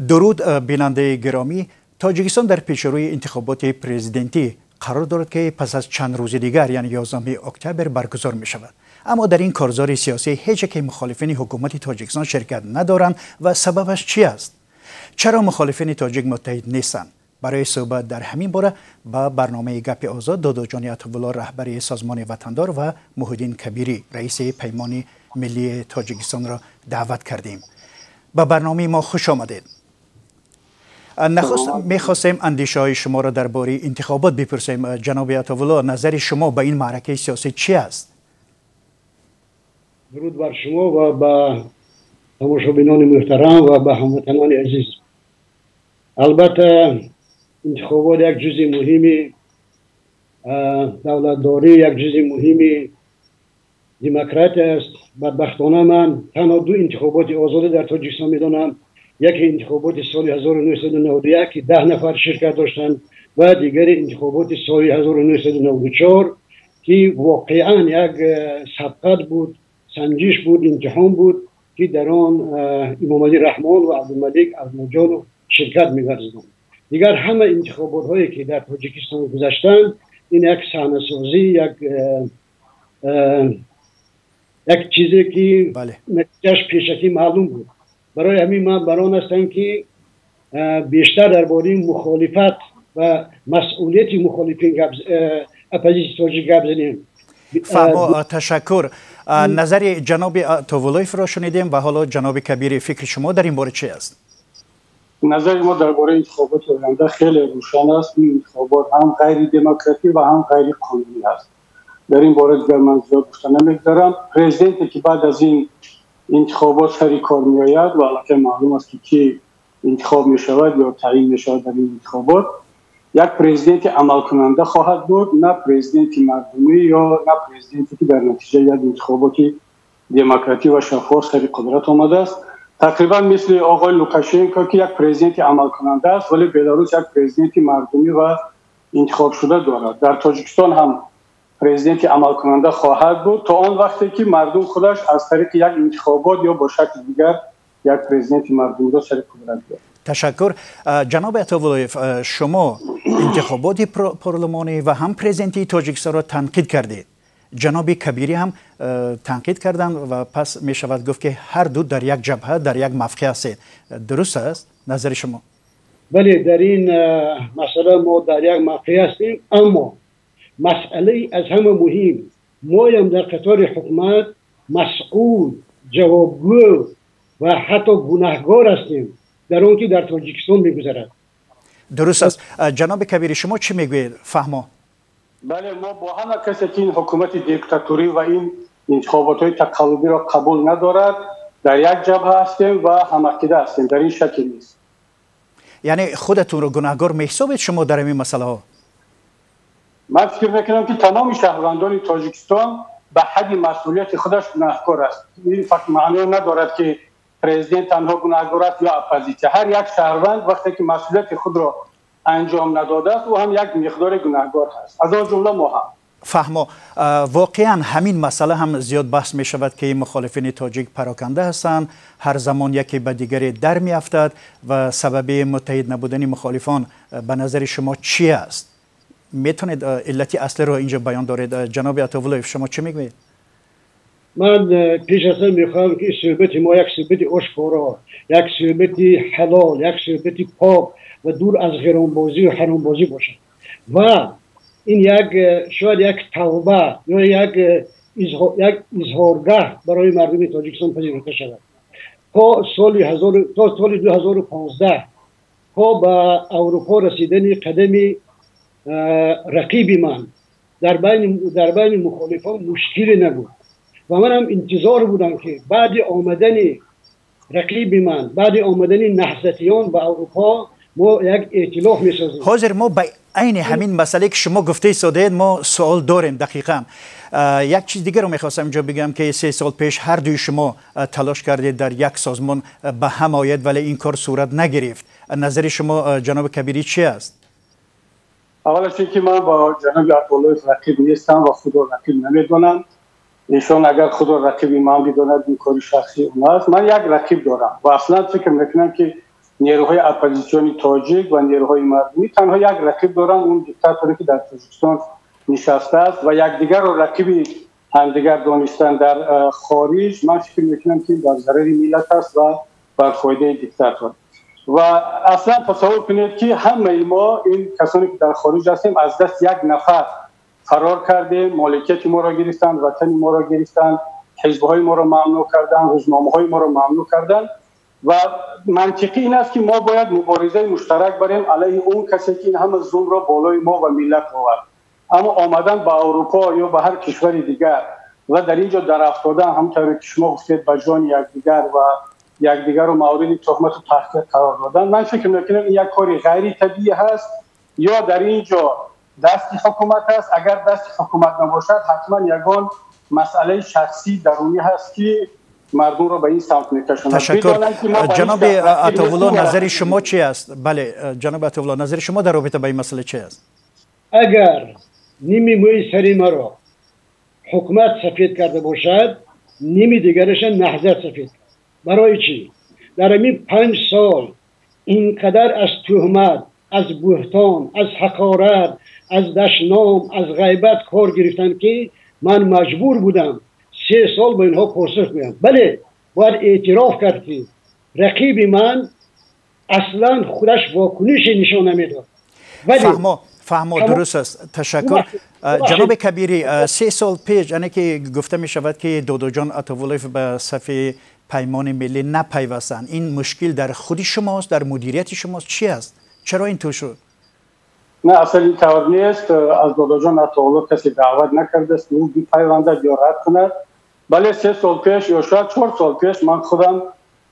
درود بیننده گرامی. تاجیکستان در پیشروی انتخابات پرزیدنتی قرار دارد که پس از چند روز دیگر یعنی 11 اکتبر برگزار می شود. اما در این کارزار سیاسی هیچ یک مخالفین حکومت تاجیکستان شرکت ندارند و سببش چی است؟ چرا مخالفین تاجیک متحد نیستند؟ برای صحبت در همین باره با برنامه گپ آزاد دادو جان عطاالله رهبر سازمان وطندار و محیدین کبیری رئیس پیمان ملی تاجیکستان را دعوت کردیم. با برنامه ما خوش آمدید. نخست میخواستیم اندیشه های شما را درباره انتخابات بپرسیم. جناب عطاالله، نظر شما به این معرکه سیاسی چی است؟ درود بر شما و به تماشابینان محترم و به هموطنان عزیز. البته انتخابات یک جزء مهمی دولتداری، یک جزء مهمی دموکراسی است. بدبختانه من تنها دو انتخابات آزاد در تاجیکستان میدانم. یکی انتخابات سال 1991 که 10 نفر شرکت داشتند و دیگر انتخابات سال 1994 که واقعا یک سبقت بود، سنجش بود، امتحان بود که در آن امام علی رحمان و عبدالملک ازمجان شرکت می‌ورزیدند. دیگر همه انتخابات هایی که در تاجیکستان گذشتند این یک صحنه‌سازی، یک چیزی که نتیجه‌اش پیشکی معلوم بود. برای همین من بران هستم که بیشتر درباره مخالفت و مسئولیت مخالفین اپوزیسیون تاجیک گپ زنیم. تشکر. نظر جناب عطاالله را شنیدیم و حالا جناب کبیری، فکر شما در این باره چی است؟ نظر ما درباره انتخابات آینده خیلی روشن است. این انتخابات هم غیر دموکراتیک و هم غیر قانونی است. در این باره دیگر من زیاد گفتن نمی‌گذارم. پرزیدنتی که بعد از این انتخابات سر کار می آید و البته معلوم است که کی انتخاب می شود یا تعیین می شود در این انتخابات، یک پرزیدنت عمل کننده خواهد بود، نه پرزیدنت مردمی یا نه پرزیدنتی که در نتیجه یک انتخابات دموکراتیک و شفاف سر قدرت آمده است. تقریبا مثل آقای لوکاشنکو که یک پرزیدنت عمل کننده است ولی بلاروس یک پرزیدنت مردمی و انتخاب شده دارد. در تاجیکستان هم پرزیدنت عمل کننده خواهد بود تا آن وقتی که مردم خودش از طریق یک انتخابات یا با شکل دیگر یک پرزیدنت مردمی را سر قدرت بیاورد. تشکر. جناب عطاالله، شما انتخابات پارلمانی و هم پرزیدنتی تاجیکستان را تنقید کردید. جناب کبیری هم تنقید کردند و پس می شود گفت که هر دو در یک جبهه، در یک موقع هستید. درست است نظر شما؟ بله، در این مسئله ما در یک موقع هستیم، اما مسئله از همه مهم ما هم در قطار حکومت مسئول، جوابگو و حتی گناهکار هستیم در اون که در تاجیکستان میگذرد. درست است. جناب کبیری شما چی میگوید؟ فهما؟ بله، ما با همه کسی که این حکومت دیکتاتوری و این انتخابات های تقلبی را قبول ندارد در یک جبهه هستیم و همعقیده هستیم. در این شکی نیست. یعنی خودتون رو گناهکار میحسابید شما در این مسئله ها؟ من فکر میکنم که تمام شهروندان تاجیکستان به حد مسئولیت خودش گناهکار است. این فقط معنی ندارد که پرزیدنت تنها گناهکار است یا اپوزیسیون. هر یک شهروند وقتی که مسئولیت خود را انجام نداده است او هم یک مقدار گناهکار است. از آن جمله ما هم. فهمو. واقعا همین مسئله هم زیاد بحث می شود که مخالفین تاجیک پراکنده هستند، هر زمان یکی به دیگری در می افتد و سبب متحد نبودن مخالفان به نظر شما چی است؟ میتونید علتی اصلی رو اینجا بیان دارید؟ جناب عطاالله شما چی میگوید؟ من پیش از میخوام که صحبت ما یک صحبت آشکارا، یک صحبت حلال، یک صحبت پاک و دور از گرانبازی و حرامبازی باشد و این شاید یک توبه یا یک اظهارگاه برای مردم تاجیکستان پذیرفته شود. تا سال 2015 تا به اروپا رسیدن قدم رقیب من در بین مخالفان مشکلی نبود و من هم انتظار بودم که بعد آمدن رقیب من، بعد آمدن نهضتیان به اروپا ما یک ائتلاف می‌سازیم. حاضر ما به عین همین مسئله که شما گفته ساده ما سوال داریم. دقیقاً یک چیز دیگر رو می‌خواستم اینجا بگم که 3 سال پیش هر دوی شما تلاش کردید در یک سازمان به هم آید ولی این کار صورت نگرفت. نظر شما جناب کبیری چی است؟ اولش اینکه من با جناب عطاالله رقیب نیستم و خود را رقیب نمیدونم. ایشان اگر خود را رقیب من بداند این کاری شخصی اون است. من یک رقیب دارم و اصلا فکر میکنم که نیروهای اپوزیسیونی تاجیک و نیروهای مردمی تنها یک رقیب دارن، اون دیکتاتوری که در تاجیکستان نشسته است و یکدیگر رو رقیب همدیگر دانستن در خارج. من فکر میکنم که در ضرر ملت است و بر فایده دیکتاتور. و اصلا تصور کنید که همه ما این کسانی که در خارج هستیم از دست یک نفر فرار کردیم، مالکیت ما را گرفتن، وطن ما را گرفتن، حزب‌های ما را ممنوع کردن، روزنامه‌های ما را ممنوع کردن و منطقی این است که ما باید مبارزه مشترک بریم علیه اون کسی که این همه ظلم را بالای ما و ملت آورد. اما آمدن به اروپا یا به هر کشور دیگر و در اینجا در افتادن، همونطور که شما گفتید، به جان یکدیگر و یکدیگر رو مورد تهمت و تحقیر قرار دادن، من فکر میکنم این یک کاری غیر طبیعی هست. یا در اینجا دست حکومت هست، اگر دست حکومت نباشد حتما یگان مسئله شخصی درونی هست که مردم رو به این سمت میکشونه. تشکر. جناب عطاالله، نظر شما چی است؟ بله جناب عطاالله، نظر شما در رابطه با این مسئله چی است؟ اگر نیمی موی سری ما را حکومت سفید کرده باشد، نیمی دیگرش نهضت سفید. برای چی؟ در این 5 سال اینقدر از تهمت، از بهتان، از حقارت، از دشنام، از غیبت کار گرفتن که من مجبور بودم 3 سال به اینها پاسخ بدم. بله باید اعتراف کرد که رقیب من اصلا خودش واکنش نشان نمیداد. فهمو درست است. تشکر. جناب کبیری، 3 سال پیش یعنی که گفته می شود که دودو جان عطاالله به صف پیمان ملی نپیوستند، این مشکل در خود شماست، در مدیریت شماست، چی است؟ چرا این تو شد؟ نه اصلا این طور نیست. از دودو جان عطاالله کسی دعوت نکرده است که او بپیوندد یا رد کند. بله 3 سال پیش یا شاید 4 سال پیش من خودم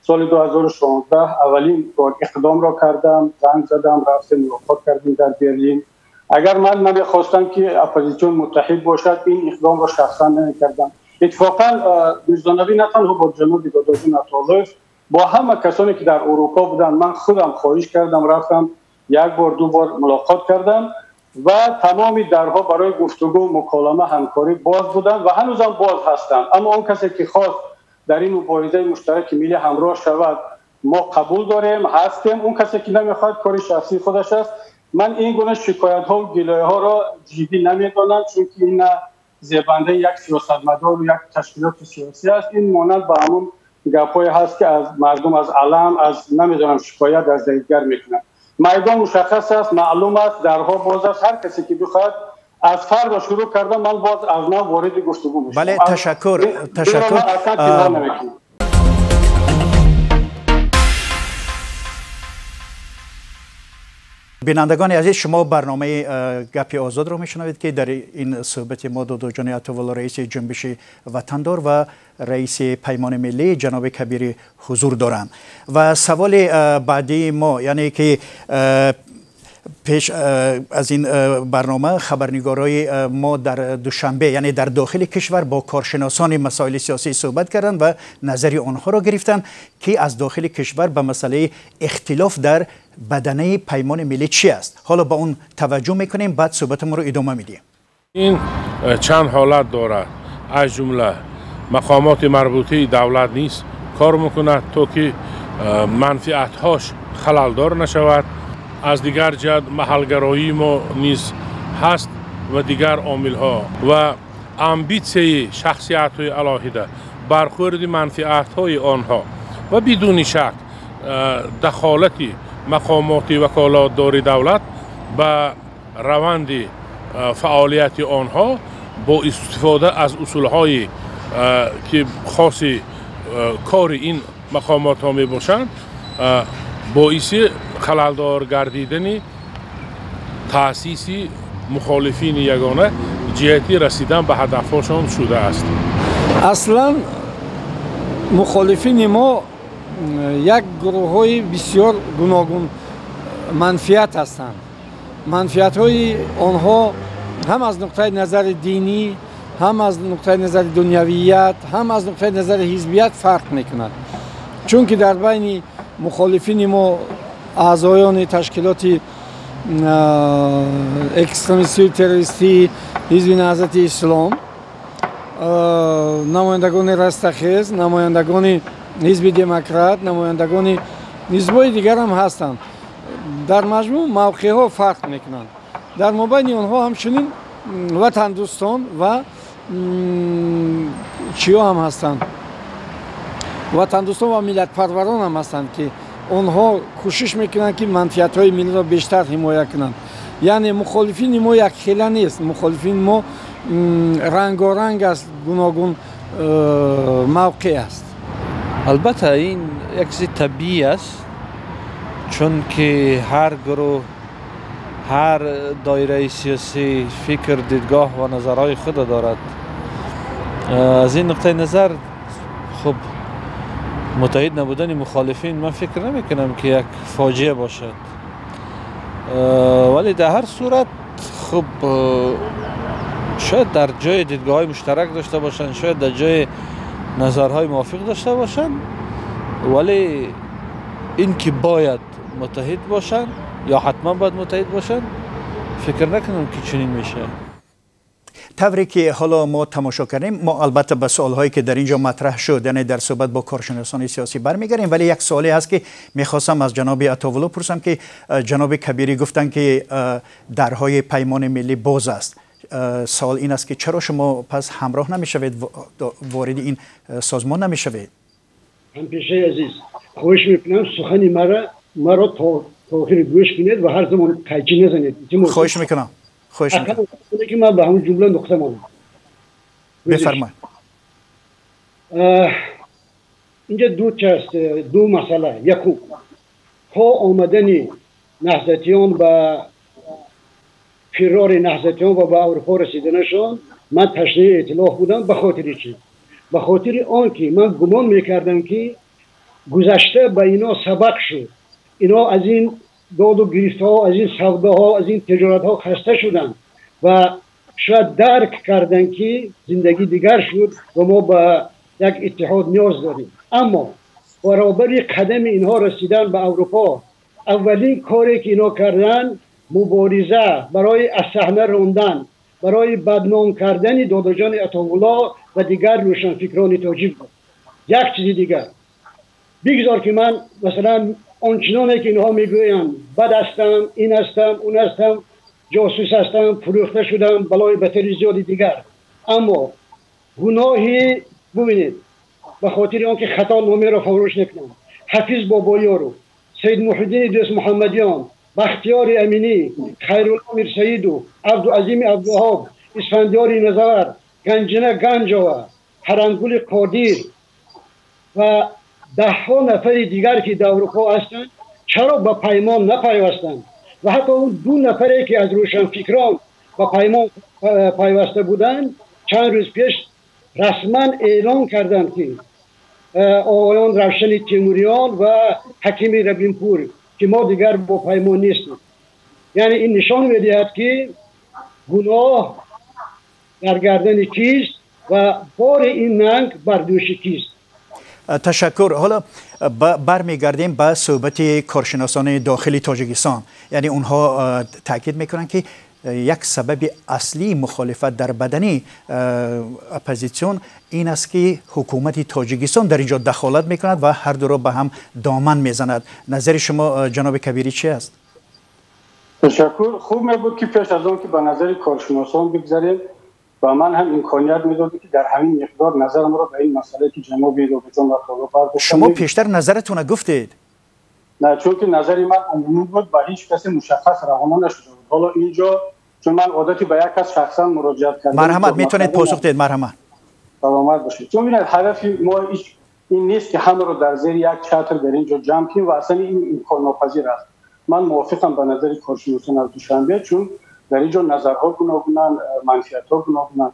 سال 2016 اولین بار اقدام را کردم، زنگ زدم، رفتم ملاقات کردیم در برلین. اگر من نمیخواستم که اپوزیسیون متحد باشد این اقدام را شخصا نمیکردم. اتفاقا میرزا نبی نه تنها با جناب دودو جان عطاالله، با همه کسانی که در اروپا بودن من خودم خواهش کردم، رفتم 1 بار 2 بار ملاقات کردم و تمام درها برای گفتگو، مکالمه، همکاری باز بودن و هنوزم باز هستند. اما اون کسی که خواست در این مبارزه مشترک ملی همراه شود ما قبول داریم، هستیم. اون کسی که نمیخواد کاری شخصی خودش است. من این گونه شکایت ها و گلایه ها را جدی نمیدانم، چون که این زبنده یک سیاستمدار و یک تشکیلات سیاسی است. این مانند به همون گپای هست که از مردم از علم، از نمیدونم شکایت از دیگر میکنن. میدان مشخص است، معلوم است، درها باز است. هر کسی که بخواد از فردا شروع کردم من باز از نو وارد گفتگو میشم. بله تشکر. بینندگان عزیز، شما برنامه گپ آزاد رو میشنوید که در این صحبت ما دودو جان عطاالله رئیس جنبش وطندار و رئیس پیمان ملی جناب کبیری حضور دارند. و سوال بعدی ما یعنی که پیش از این برنامه خبرنگارای ما در دوشنبه یعنی در داخل کشور با کارشناسان مسائل سیاسی صحبت کردند و نظری آنها را گرفتند که از داخل کشور به مسئله اختلاف در بدنه پیمان ملی چی است. حالا با اون توجه میکنیم، بعد صحبتمون رو ادامه میدیم. این چند حالت دارد، از جمله مقامات مربوطه دولت نیست کار میکند تا که منفعت‌هاش خللدار نشود. از دیگر جهت محلگرایی ما نیز هست و دیگر عامل‌ها و امبیسیون شخصیت‌های علاهده، برخورد منفعت‌های آنها و بدون شک دخالت مقامات وکالتدار دولت به روند فعالیت آنها با استفاده از اصول‌های که خاص کار این مقامات ها می باشند باعث خللدار گردیدن تأسیس مخالفین یگانه جهتی رسیدن به هدفشان شده است. اصلا مخالفین ما یک گروه های بسیار گوناگون منفعت هستند. منفعت های آنها هم از نقطه نظر دینی، هم از نقطه نظر دنیویت، هم از نقطه نظر حزبیت فرق میکند. چون که در بین مخالفین ما اعضایان تشکیلات اکستریمیستی تروریستی حزب نهضت اسلام، نمایندگان رستخیز، نمایندگان حزب دموکرات، نمایندگان حزب‌های دیگر هم هستند. در مجموع موقع‌ها فرق میکنند. در مابین آنها همچنین وطن دوستان و چیا هم هستند، وطن دوستان و ملت پروران هم هستند که آنها کوشش میکنند که منفعت‌های ملی را بیشتر حمایت کنند. یعنی مخالفین ما یک خیله نیست، مخالفین ما رنگارنگ است، گوناگون موقع است. البته این یک چیز طبیعی است، چون که هر گروه، هر دایره سیاسی فکر، دیدگاه و نظرهای خود دارد. از این نقطه نظر خب متحد نبودن مخالفین من فکر نمی کنم که یک فاجعه باشد، ولی در هر صورت خب شاید در جای دیدگاه های مشترک داشته باشند، شاید در جای نظرهای موافق داشته باشند، ولی این که باید متحد باشند یا حتما باید متحد باشند فکر نکنم که چنین میشه. طوری که حالا ما تماشا کردیم، ما البته به سوالهایی که در اینجا مطرح شد یعنی در صحبت با کارشناسان سیاسی برمیگردیم، ولی یک سوالی هست که میخواستم از جناب عطاالله پرسم که جناب کبیری گفتن که درهای پیمان ملی باز است. سوال این است که چرا شما پس همراه نمیشوید، وارد این سازمان نمیشوید؟ همپیشه عزیز، خواهش میکنم سخنی مرا تا آخر گوش کنید و هر زمان قیچی نزنید. خواهش میکنم. خواهش میکنم که من به همون جمله نقطه مانم. بفرمایید. اینجا دو مسئله. یکم تا آمدن نهضتیان و فرار نهضتیان و به اروپا رسیدنشان من تشنه اطلاع بودم. به خاطر چی؟ به خاطر آنکه من گمان میکردم که گذشته به اینا سبق شد، اینا از این داد و گریفت ها، از این سودا ها، از این تجارت ها خسته شدن و شاید درک کردن که زندگی دیگر شد و ما به یک اتحاد نیاز داریم. اما برابر قدم اینها رسیدن به اروپا، اولین کاری که اینا کردن مبارزه برای از صحنه راندن، برای بدنام کردن دادا جان عطاالله و دیگر روشنفکران تاجیک بود. یک چیز دیگر بگذار که من مثلا آنچنانی که اینها میگویند بد هستم، این هستم، اون هستم، جاسوس هستم، فروخته شدم، بلای بتری زیادی دیگر، اما گناهی ببینید به خاطر آنکه خطا نامه را فراموش نکنم، حفیظ بابایارو، سید محیدین دوست محمدیان، بختیار امینی، خیرالله میرسید و عبدالعظیم عبدالوهاب، اسفندیار نزار، گنجنه گنجاوه، حرمگل قادر و ده ها نفر دیگر که در اروپا هستند چرا به پیمان نپیوستند؟ و حتی اون دو نفری که از روشنفکران به پیمان پیوسته بودند چند روز پیش رسما اعلان کردند که آقایان روشن تیموریان و حکیم ربینپور که ما دیگر با پیمان نیستیم. یعنی این نشان میدهد که گناه در گردن کیست و بار این ننگ بر دوش کیست. تشکر. حالا برمیگردیم به صحبت کارشناسان داخلی تاجیکستان. یعنی اونها تاکید میکنن که یک سبب اصلی مخالفت در بدنی اپوزیسیون این است که حکومت تاجیکستان در اینجا دخالت میکند و هر دو را به هم دامن میزند. نظر شما جناب کبیری چی است؟ تشکر. خوب میبود که پیش از آن که به نظر کارشناسان بگذاریم و من هم امکانیت میدادم که در همین مقدار نظرم را به این مسئله که جناب دکتر عطاالله برداشتن. شما پیشتر نظرتون گفتید؟ نه، چون که نظری من عمومی بود و هیچ کسی مشخص رهانه نشده بود. حالا اینجا چون من عادتی به یک کس شخصا مراجعه کردم. مرحمت میتونید پاسخ دهید. مرحمت. سلامت باشید. چون ببینید هدف ما این نیست که همه رو در زیر یک چتر در اینجا جمع کنیم و اصلا این امکان ناپذیر است. من موافقم به نظر کارشناسان از دوشنبه، چون در اینجا نظرها گوناگونن، منفعت‌ها گوناگونن.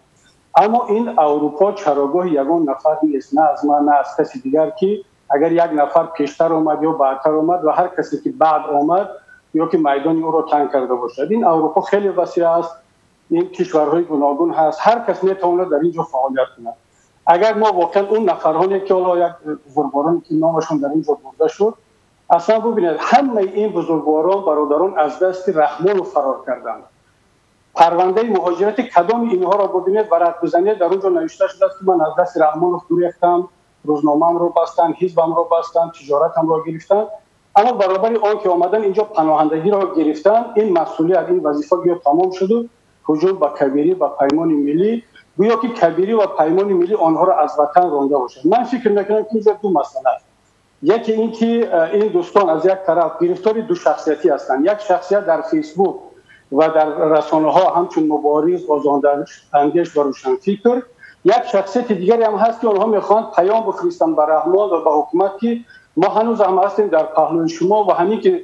اما این اروپا چراگاه یگان نفر نیست، نه از من نه از کسی دیگر که اگر یک نفر پیشتر آمد یا بعدتر آمد و هر کسی که بعد آمد یا که میدان او را تنگ کرده باشد. این اروپا خیلی وسیع است، این کشورهای گوناگون هست، هر کس میتونه در اینجا فعالیت کنه. اگر ما واقعا اون نفرانی که حالا یک بزرگوارانی که نامشون در اینجا برده شد، اصلا ببینید همه این بزرگواران برادران از دست رحمان فرار کردند. پرونده مهاجرت کدام اینها را ببینید ورق بزنید، در اونجا نوشته شده است که من از دست رحمان گریختم، روزنامه‌ام رو بستن، حزبم رو بستن، تجارتم رو گرفتن. اما برابر آن که آمدن اینجا پناهندگی را گرفتن، این مسئولیت، این وظیفه بیا تمام شد و هجوم به کبیری و پیمان ملی، گویا که کبیری و پیمان ملی آنها را از وطن رانده باشد. من فکر میکنم که اینجا دو مسئله است. یکی این که این دوستان از یک طرف گرفتار دو شخصیتی هستند. یک شخصیت در فیسبوک و در رسانه ها همچون مبارز، آزاداندیش و روشنفکر، یک شخصیت دیگری هم هست که آنها میخوان پیام بفرستند به رحمان و به حکومت که ما هنوز هم هستیم در پهلوی شما و همین که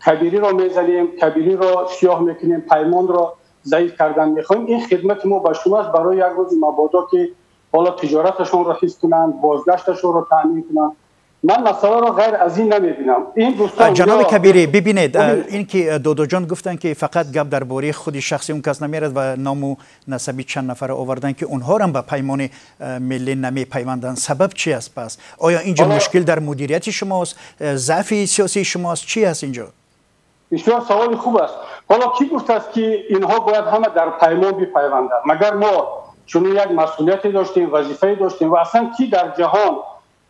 کبیری را میزنیم، کبیری را سیاه میکنیم، پیمان را ضعیف کردن میخوایم. این خدمت ما به شما است برای یک روز مبادا که حالا تجارتشون را حفظ کنند، بازگشتشون را تامین کنند. من مسئله را غیر از این نمیبینم. این دوستان جناب کبیری ببینید، این که دودو جان گفتن که فقط گپ درباره خود شخصی اون کس نمیرد و نام و نسبی چند نفر آوردن که اونها هم به پیمان ملی نمیپیوندن. سبب چی است پس؟ آیا اینجا مشکل در مدیریت شماست؟ ضعف سیاسی شماست؟ چی است اینجا؟ بسیار سوال خوب است. حالا کی گفته است که اینها باید همه در پیمان بپیوندند؟ مگر ما چون یک مسئولیتی داشتیم، وظیفه‌ای داشتیم و اصلا کی در جهان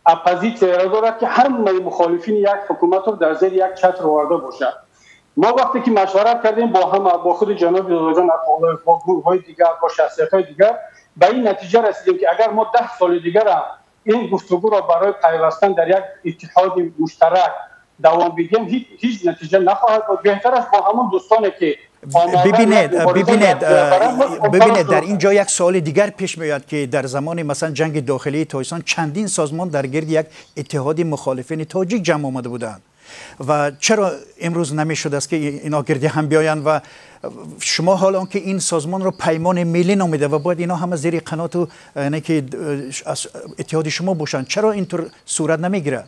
اپوزیت چهره دارد که همه مخالفین یک حکومت رو در زیر یک چتر آورده باشد؟ ما وقتی که مشورت کردیم با هم، با خود جناب دودوجان، با گروه‌های دیگر، با شخصیت‌های دیگر، به این نتیجه رسیدیم که اگر ما 10 سال دیگر هم این گفتگو را برای پیوستن در یک اتحاد مشترک دوام بدیم هیچ نتیجه نخواهد بود. بهتر است با همون دوستانی که ببینید در اینجا یک سوال دیگر پیش میاد که در زمان مثلا جنگ داخلی تاجیکستان چندین سازمان در گرد یک اتحاد مخالفین تاجیک جمع آمده بودند و چرا امروز نمیشد است که اینا گردی هم بیایند و شما حالا که این سازمان رو پیمان ملی نامیده و باید اینا همه زیر قنات و یعنی که اتحاد شما باشند، چرا اینطور صورت نمیگیره؟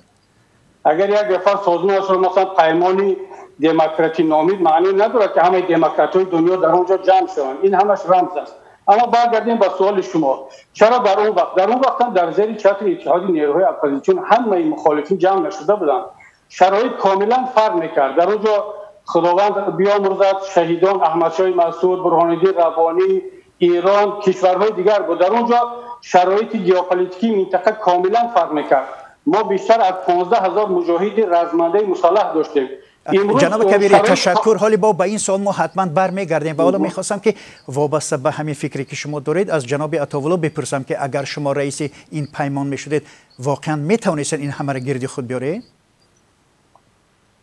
اگر یک نفر سازمان رو مثلا پیمانی دموکراتی نامید، معنی نداره که همه دموکرات‌های دنیا در اونجا جمع شوند. این همش رمز است. اما برگردیم به سوال شما، چرا در اون وقت در زیر چتر اتحاد نیروهای اپوزیسیون همه مخالفین جمع نشده بودند؟ شرایط کاملا فرق میکرد. در اونجا خداوند بیامرزد شهیدان احمدشاه مسعود، برهان‌الدین ربانی، ایران، کشورهای دیگر بود. در اونجا شرایط ژئوپلیتیکی منطقه کاملا فرق میکرد. ما بیشتر از 15,000 مجاهد رزمنده مسلح داشتیم. جناب کبیری تشکر. حالی با این سوال ما حتما برمیگردیم و حالا میخواستم که وابسته به همین فکری که شما دارید از جناب عطاالله بپرسم که اگر شما رئیس این پیمان میشدید واقعا میتونستید این همه را گردی خود بیارید؟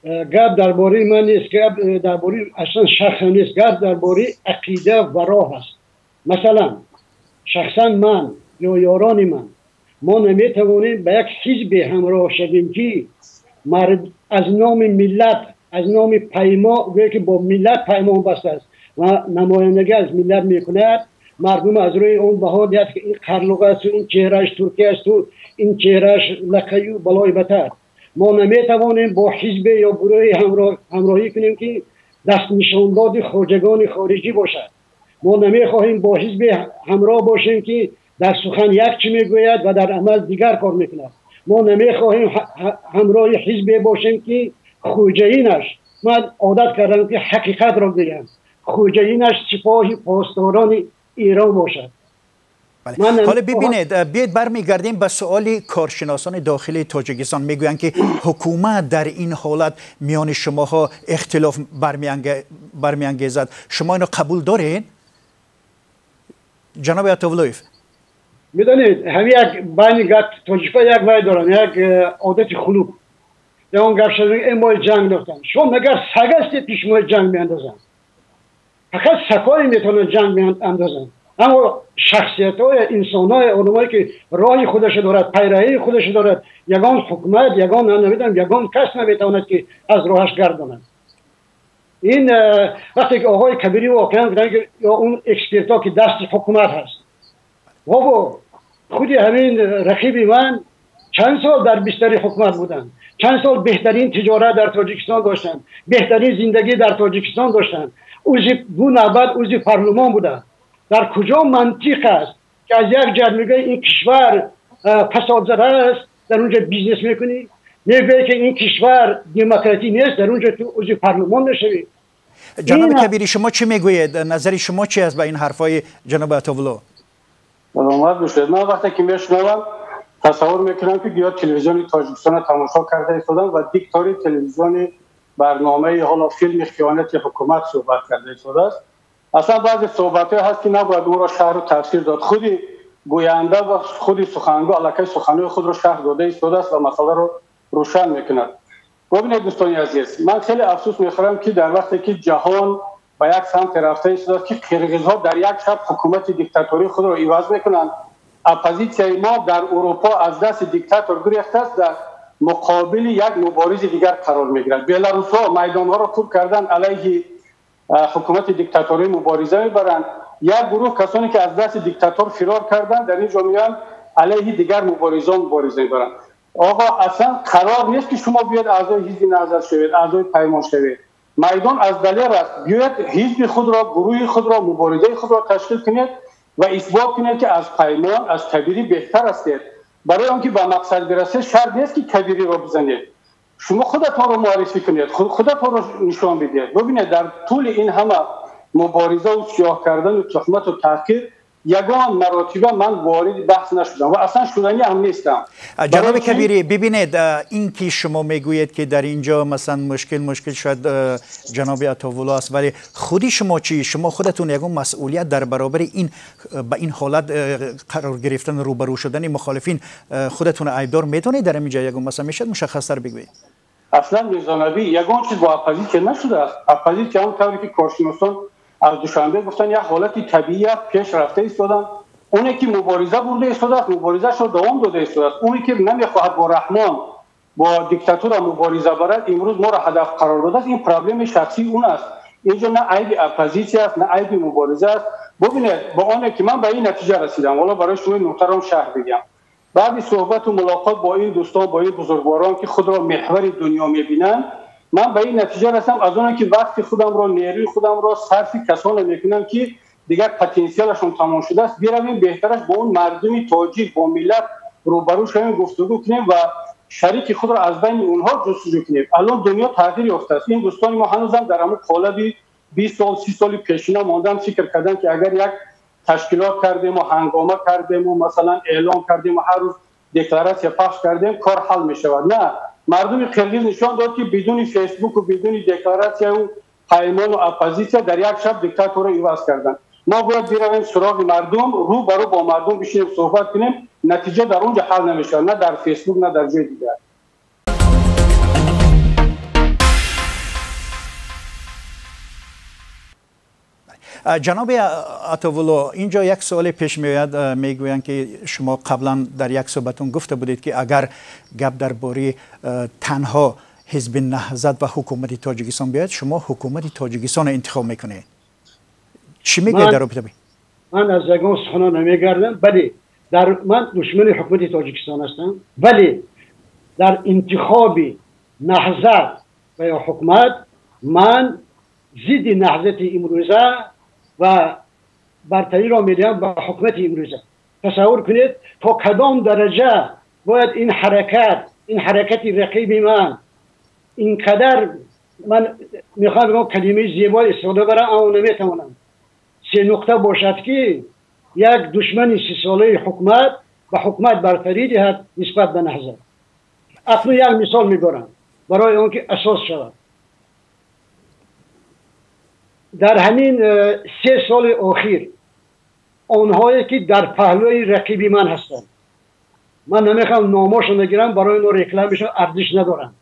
گپ درباره من نیست، گپ درباره اصلا شخص نیست، گپ درباره عقیده و راه است. مثلا شخصا من یا یاران من، ما نمیتوانیم به یک حزب همراه شویم که از نام ملت، از نام پیمان، که با ملت پیمان بسته است و نمایندگی از ملت میکند، مردم از روی اون بها دید که این قرلوق است و این چهرهش ترکی است و این چهرهش لقی و بلای بتر. ما نمیتوانیم با حزب یا گروه همراهی کنیم که دست نشانداد خواجگان خارجی باشد. ما نمیخواهیم با حزب همراه باشیم که در سخن یک چی میگوید و در عمل دیگر کار میکند. ما نمیخواهیم همراه حزب باشیم که خوجه‌اینش، من عادت کردم که حقیقت را بگم، خوجه‌اینش سپاه پاسداران ایران باشد. حالا ببینید، بیاید برمیگردیم به سؤال کارشناسان داخلی تاجیکستان. میگویند که حکومت در این حالت میان شماها اختلاف برمیانگیزد. شما اینو قبول دارین؟ جناب عطاالله، میدونید همین یک بین تاجیک‌ها یک وای دارن، یک عادت خلوب. در اون گپ شده اما جنگ داشتن. شما مگر سگ هستید که شما جنگ میاندازن؟ فقط سگ‌های میتونن جنگ میاندازن. اما شخصیت‌های انسان‌های آدمایی که راه خودش دارد، پیروی خودش دارد، یگان حکومت، یگان کس نمیتواند که از راهش گرداند. این وقتی که آقای کبیری واقعا گفتن که یا اون اکسپرتا که دست حکومت هست، بابا خودی همین رقیب من چند سال در بستر حکومت بودن، چند سال بهترین تجارت در تاجیکستان داشتن، بهترین زندگی در تاجیکستان داشتن، دو نوبت عضو پارلمان بودن. در کجا منطق است که از یک جهت میگه این کشور فساد زده است، در اونجا بیزنس میکنی، میگه که این کشور دموکراتی نیست، در اونجا تو عضو پارلمان نشوی. جناب کبیری شما چی میگویید؟ نظر شما چی است به این حرفای جناب عطاالله؟ سلامت باشید. من وقتی که میشنوم تصور میکنم که گویا تلویزیون تاجیکستان تماشا کرده ایستادن و دیکتاتوری تلویزیون برنامه حالا فیلم خیانت حکومت صحبت کرده ایستاده است. اصلا بعضی صحبت هست که نباید اون را شهر رو تفسیر داد. خودی گوینده و خودی سخنگو علاقه سخنوی خود رو شهر داده ایستاده است و مسئله رو روشن میکند. ببینید دوستان عزیز، من خیلی افسوس میخورم که در وقتی که جهان به یک سمت رفته ایستاده که قرقیزها در یک شب حکومت دیکتاتوری خود رو عوض میکنند. اپوزیسیای ما در اروپا از دست دیکتاتور گریخته است، در مقابل یک مبارز دیگر قرار میگیرد. بلاروس‌ها میدان‌ها را پر کردن، علیه حکومت دیکتاتوری مبارزه میبرند. یک گروه کسانی که از دست دیکتاتور فرار کردند در این جامعه علیه دیگر مبارزه میبرند. آقا اصلا قرار نیست که شما بیاید اعضای حزب نهضت شوید، اعضای پیمان شوید. میدان از دلیر است، بیاید حزب خود را، گروه خود را، مبارزه خود را تشکیل کنید و اثبات کنید که از پیمان، از کبیری بهتر هستید. برای آنکه به مقصد برسید شرط نیست که کبیری را بزنید. شما خودتان را معرفی کنید، خودتان را نشان بدید. ببینید در طول این همه مبارزه و سیاه کردن و تهمت و تحقیر یگان مراتبه من وارد بحث نشدم و اصلا شدنی هم نیستم. جناب کبیری ببینید، این که شما میگویید که در اینجا مثلا مشکل شاید جناب عطاولا است، ولی خودی شما چی؟ شما خودتون یگان مسئولیت در برابر این به این حالت قرار گرفتن، روبرو شدن مخالفین خودتون عیبدار میدونید؟ در اینجا یگان مثلا میشه مشخص‌تر بگویید. اصلا میزانوی یگان چیز با اپوزیسیون نشده است. اپوزیسیون هم طوری که کارشناسان از دوشنبه گفتن یک حالتی طبیعی پیش رفته ایستادن. اونی که مبارزه برده ایستاده است، مبارزه شو دوام داده ایستاده است. اونی که نمیخواهد با رحمان با دیکتاتور مبارزه برد، امروز ما را هدف قرار داده است. این پرابلم شخصی اون است. اینجا نه عیب اپوزیسیون است، نه عیب مبارزه است. ببینید با اون که من به این نتیجه رسیدم، حالا برای شما محترم شرح بگم. بعد صحبت و ملاقات با این دوستان، با این بزرگواران که خود را محور دنیا میبینند، من به این نتیجه رسیدم از اون که وقتی خودم را، نیروی خودم را صرف کسانی میکنم که دیگر پتانسیلشون تمام شده است، بیرویم بهترش با اون مردمی تاجیک، با ملت روبرو شویم، گفتگو کنیم و شریک خود را از بین اونها جستجو کنیم. الان دنیا تغییر یافته است. این دوستان ما هنوزم در همون قالب 20 سال 30 سال پیشینا ماندن، فکر کردن که اگر یک تشکیلات کردیم و هنگامه کردیم و مثلا اعلام کردیم و هر روز دکلراسیون پخش کردیم کار حل می شود. نه، مردم قرقیز نشان داد که بدون فیسبوک و بدون دکلراسیون و پیمان و اپوزیسیون در یک شب دیکتاتور را عوض کردن. ما باید برویم سراغ مردم، رو برو با مردم بشینیم صحبت کنیم. نتیجه در اونجا حل نمیشه، نه در فیسبوک نه در جای دیگر. جناب عطاولا، اینجا یک سوال پیش میاد. میگویند که شما قبلا در یک صحبتون گفته بودید که اگر گپ درباره تنها حزب نهضت و حکومت تاجیکستان بیاد، شما حکومت تاجیکستان انتخاب میکنید. چی میگه در رابطه؟ من از یگان سخنان نمیگردم، ولی من دشمن حکومت تاجیکستان هستم، ولی در انتخاب نهضت و یا حکومت من ضد نهضت امروزه و برتری را میدهم به حکومت امروزه. تصور کنید تا کدام درجه باید این حرکت رقیب من اینقدر، من میخوام بگم کلمه زیبا استفاده برم اما نمیتوانم، 3 نقطه باشد که یک دشمن 30 ساله حکومت به حکومت برتری دهد نسبت به نهضت. اکنون یک مثال میبرم برای اون که اساس شود. در همین 3 سال اخیر آنهایی که در پهلوی رقیبی من هستند، من نمیخوام ناماشون بگیرم، برای اون رکلامشون ارزش ندارم،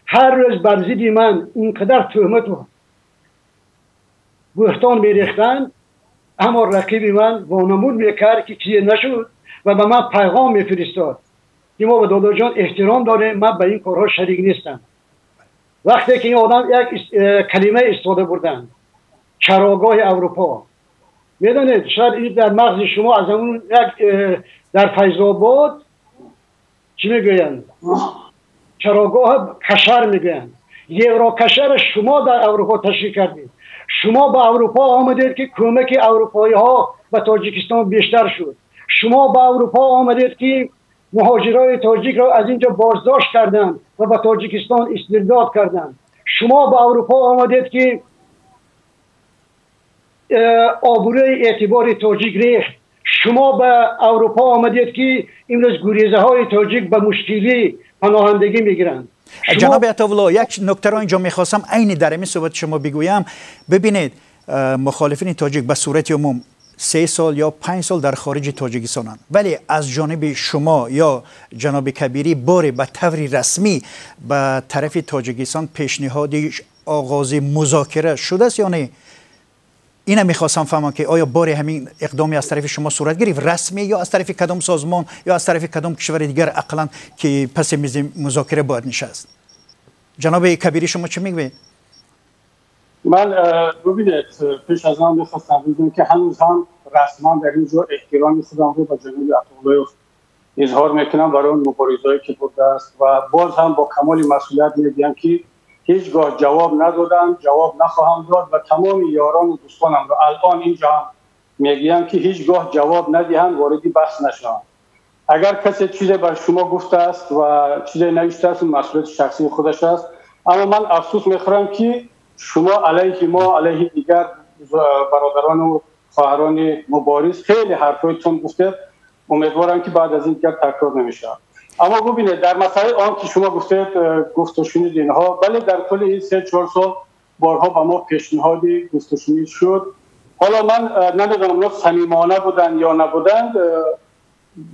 هر روز بر ضد من اینقدر تهمت و بهتان میریختند، اما رقیب من وانمود میکرد که چیزی نشد و به من پیغام میفرستاد که ما به دادا جان احترام داریم، من به این کارها شریک نیستم. وقتی که این آدم یک کلمه استفاده بردن، چراگاه اروپا، میدونید شاید این در مغز شما از اون یک در فیض‌آباد چی میگوین؟ چراگاه کشر میگوین. یورو کشر شما در اروپا تشکیل کردید. شما به اروپا آمدید که کمک اروپایی ها به تاجیکستان بیشتر شد. شما به اروپا آمدید که مهاجرای تاجیک را از اینجا بازداشت کردند و به تاجیکستان استرداد کردند. شما به اروپا آمدید که آبروی اعتبار تاجیک ریخت. شما به اروپا آمدید که امروز گریزه های تاجیک به مشکلی پناهندگی میگیرند. جناب عطاالله، یک نکته را اینجا میخواستم عین در این صحبت شما بگویم. ببینید مخالفین تاجیک به صورت عموم 3 سال یا 5 سال در خارج تاجیکستانند، ولی از جانب شما یا جناب کبیری بار به طور رسمی به طرف تاجیکستان پیشنهادی آغاز مذاکره شده است یا نه؟ اینم میخواستم فهمم که آیا بار همین اقدامی از طرف شما صورت گرفت رسمی، یا از طرف کدام سازمان یا از طرف کدام کشور دیگر اقلا که پس میز مذاکره باید نشست؟ جناب کبیری شما چه میگوید؟ من ببینید پیش از آن میخواستم بگم که هنوز هم رسما در اینجا احترام خودم رو به جناب عطاالله اظهار میکنم برای اون مبارزه‌ای که بوده است و باز هم با کمال مسئولیت میگم که هیچگاه جواب ندادم، جواب نخواهم داد و تمام یاران و دوستانم رو الان اینجا هم میگم که هیچگاه جواب ندهم، وارد بحث نشوم. اگر کسی چیزی بر شما گفته است و چیزی نوشته است مسئولیت شخصی خودش است، اما من افسوس میخورم که شما علیه ما، علیه دیگر برادران و خواهران مبارز خیلی حرفایتون گفته. امیدوارم که بعد از این دیگر تکرار نمیشه. اما ببینید در مسئله آن که شما گفتید گفت و شنید اینها، بله در طول این 3-4 سال بارها به ما پیشنهادی گفت و شنید شد. حالا من نمیدونم اونا صمیمانه بودن یا نبودند،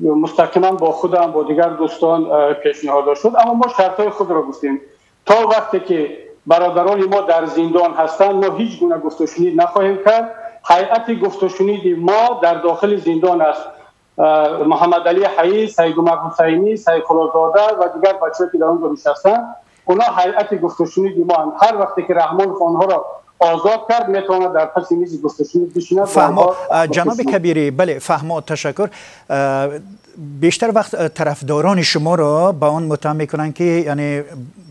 مستقیما با خودم با دیگر دوستان پیشنهاد شد، اما ما شرطهای خود را گفتیم. تا وقتی که برادران ما در زندان هستند ما هیچ گونه گفت و شنید نخواهیم کرد. هیئت گفت و شنید ما در داخل زندان است. محمد علی حیی، سید عمر حسینی، سید خلازاده و دیگر بچه‌ها که در اونجا نشستن، اونا هیئت گفت و شنید ما هم. هر وقتی که رحمان خانها را آزاد کرد میتونه در پس میز گفت و شنید بشینه. فهما جناب کبیری، بله فهما، تشکر. بیشتر وقت طرفداران شما را به آن متهم میکنن که یعنی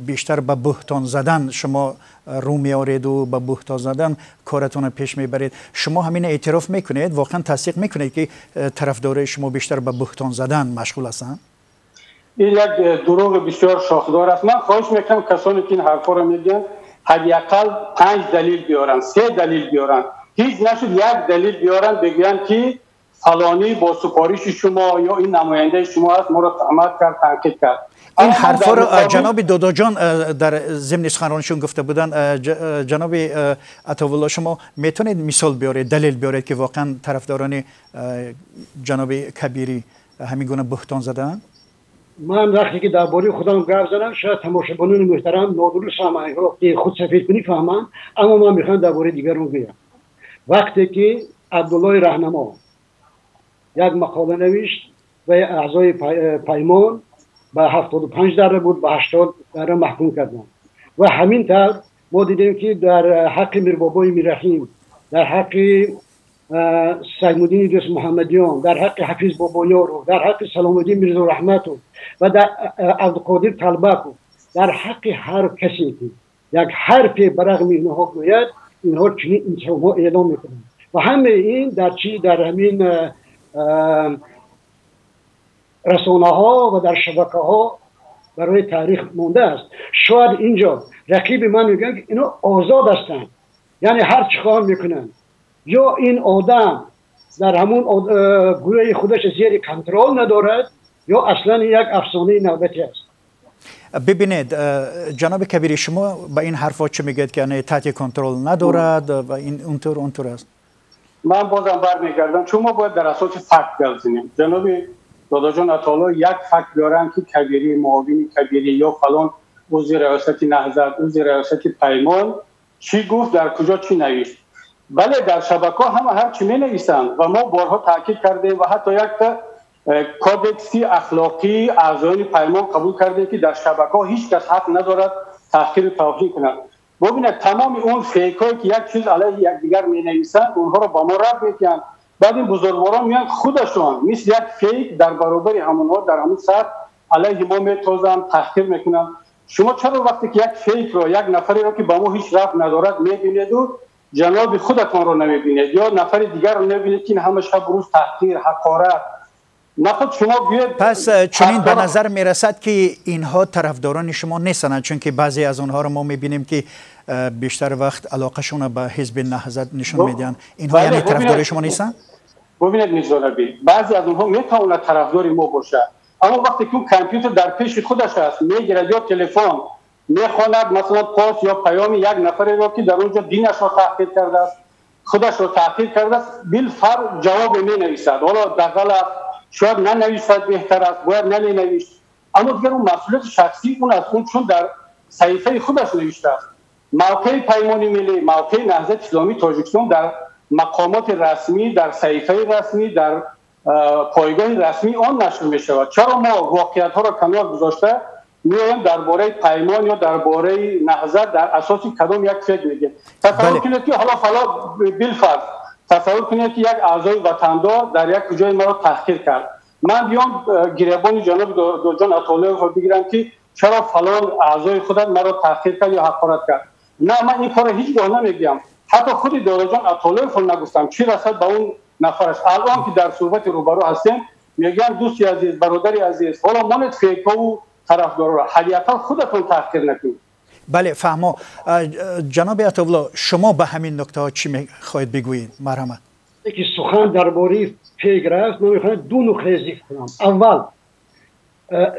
بیشتر به بهتان زدن شما رو میارید و به بهتان زدن کارتون پیش میبرید. شما همین اعتراف میکنید؟ واقعا تصدیق میکنید که طرفدارای شما بیشتر به بهتان زدن مشغول هستند؟ این یک دروغ بسیار شاخدار است. من خواهش میکنم کسانی که این حرفا را میگن حداقل 5 دلیل بیارن، 3 دلیل بیارن. هیچ نشد یک دلیل بیارن بگن که فلانی با سفارش شما یا این نماینده شما است ما را تهمت کرد، تنقید کرد. این حرفا را جناب دادا جان در ضمن سخنرانیشون گفته بودن. جناب عطاالله شما میتونید مثال بیارید، دلیل بیارید که واقعا طرفداران جناب کبیری همین گونه بهتان زدن؟ من وقتی که درباره خودم گفت زدم شاید تماشاگران محترم نادرست هم که خود سفید کنی فهمم، اما من میخوام درباره دیگران بگم. وقتی که عبدالله رهنما یک مقاله نوشت و اعضای پیمان به 75 درجه بود، به 80 درجه محکوم کردن و همین طور ما دیدیم که در حق میربابای میرحیم، در حق سیدالدین ادریس محمدیان، در حق حفیظ بابایارو، در حق سلام الدین میرزا رحمتو و در عبدالقادر طلبکو، در حق هر کسی که یک حرفی برغم اینها گوید، اینها چنین انتخاب‌ها اعلام میکنند و همه این در همین رسانه ها و در شبکه ها برای تاریخ مونده است. شاید اینجا رقیب من میگن که اینا آزاد هستند، یعنی هر چی خواهن میکنن، یا این آدم در همون گروه خودش زیر کنترل ندارد یا اصلا یک افسانه نوبتی است. ببینید جناب کبیری شما با این حرفا چه میگید که یعنی تحت کنترل ندارد و این اونطور است؟ من بازم برمیگردم، چون ما باید در اساس فکت بزنیم. جناب دادا جان عطاالله یک فکت دارن که کبیری، معاون کبیری یا فلان عضو ریاست نهضت، عضو ریاست پیمان چی گفت، در کجا چی نوشت. بله در شبکه‌ها هم هر چی می‌نویسند و ما بارها تاکید کردیم و حتی یک کودکسی اخلاقی اعضای پیمان قبول کرده که در شبکه‌ها هیچ کس حق ندارد تحقیر توهین کند. ببینید تمام اون فیکایی که یک چیز علیه یکدیگر می‌نویسند اونها رو با ما رد می‌کنند. بعد این بزرگواران میان خودشون مثل یک فیک در برابر همونها در همون سطح علیه ما میتازن، تحقیر میکنن. شما چرا وقتی که یک فیک رو، یک نفری رو که با ما هیچ ربط ندارد میبینید و جناب خودتون رو نمیبینید یا نفر دیگر رو نمیبینید که همه شب روز تحقیر، حقارت نخود شما بیاید؟ پس چنین به نظر میرسد که اینها طرفداران شما نیستند، چون که بعضی از اونها رو ما میبینیم که بیشتر وقت علاقهشون به حزب نهضت نشون میدن. اینها یعنی طرفدار شما نیستن؟ ببینید میزانبی بعضی از اونها میتونه طرفدار ما باشه، اما وقتی که اون کامپیوتر در پیش خودش است میگیره یا تلفن میخواند مثلا پاس یا پیام یک نفری رو که در اونجا دینش رو تحقیر کرده است، خودش رو تحقیر کرده است، بالفعل جواب می نویسد. حالا دقیقاً شاید ننویسد، بهتر است باید ننویسد، اما دیگر اون مسئولیت شخصی اون است، اون چون در صحیفه خودش نوشته است. موقع پیمان ملی، موقع نهضت اسلامی تاجیکستان در مقامات رسمی، در صحیفه رسمی، در پایگاه رسمی آن نشر می شود. چرا ما واقعیت ها را کنار گذاشته میایم درباره پیمان یا درباره نهضت در اساس کدام یک فکر میگیم؟ تصور کنید که حالا فلا بالفرض تصور کنید که یک اعضای وطندار در یک جای ما را تحقیر کرد، من بیام گریبان جناب دکتر عطاالله رو بگیرم که چرا فلان اعضای خودت مرا تحقیر کرد یا حقارت کرد. نه، من این کار هیچ گاه نمیگم، حتی خود دکتر جان عطاالله رو نگفتم چی رسد به اون نفرش. الان که در صحبت روبرو هستیم میگم دوستی عزیز، برادری عزیز، حالا مانت فکر و طرفدار را حقیقتا خودتون تحقیر نکنید. بله فهمو. جناب عطاالله شما به همین نکته ها چی میخواهید بگویید؟ مرحمت. یکی سخن درباره فکر است، من میخوام دو نکته ذکر کنم. اول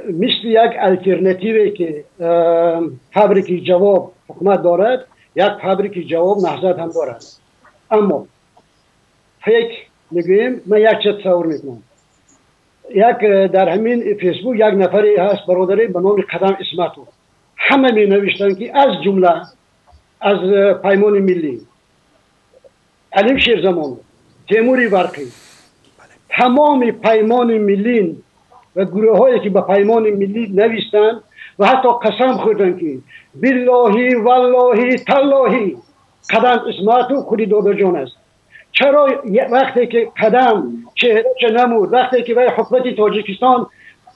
مثل یک الटरनेटिव که فابریک جواب حکومت دارد، یک فابریک جواب نهضت هم دارد. اما فکر میگویم، من یک چیز تصور میکنم، یک در همین فیسبوک یک نفری هست برادری به نام قدم اسمتو، همه می نوشتن که از جمله از پیمان ملی، علیم شیرزمان، تیموری برقی، تمام پیمان ملی و گروه هایی که به پیمان ملی نوشتن و حتی قسم خوردن که بالله والله تالله قدم اسمتو خودی دکتر جان است. چرا وقتی که قدم چهره نمود، وقتی که برای حکومت تاجیکستان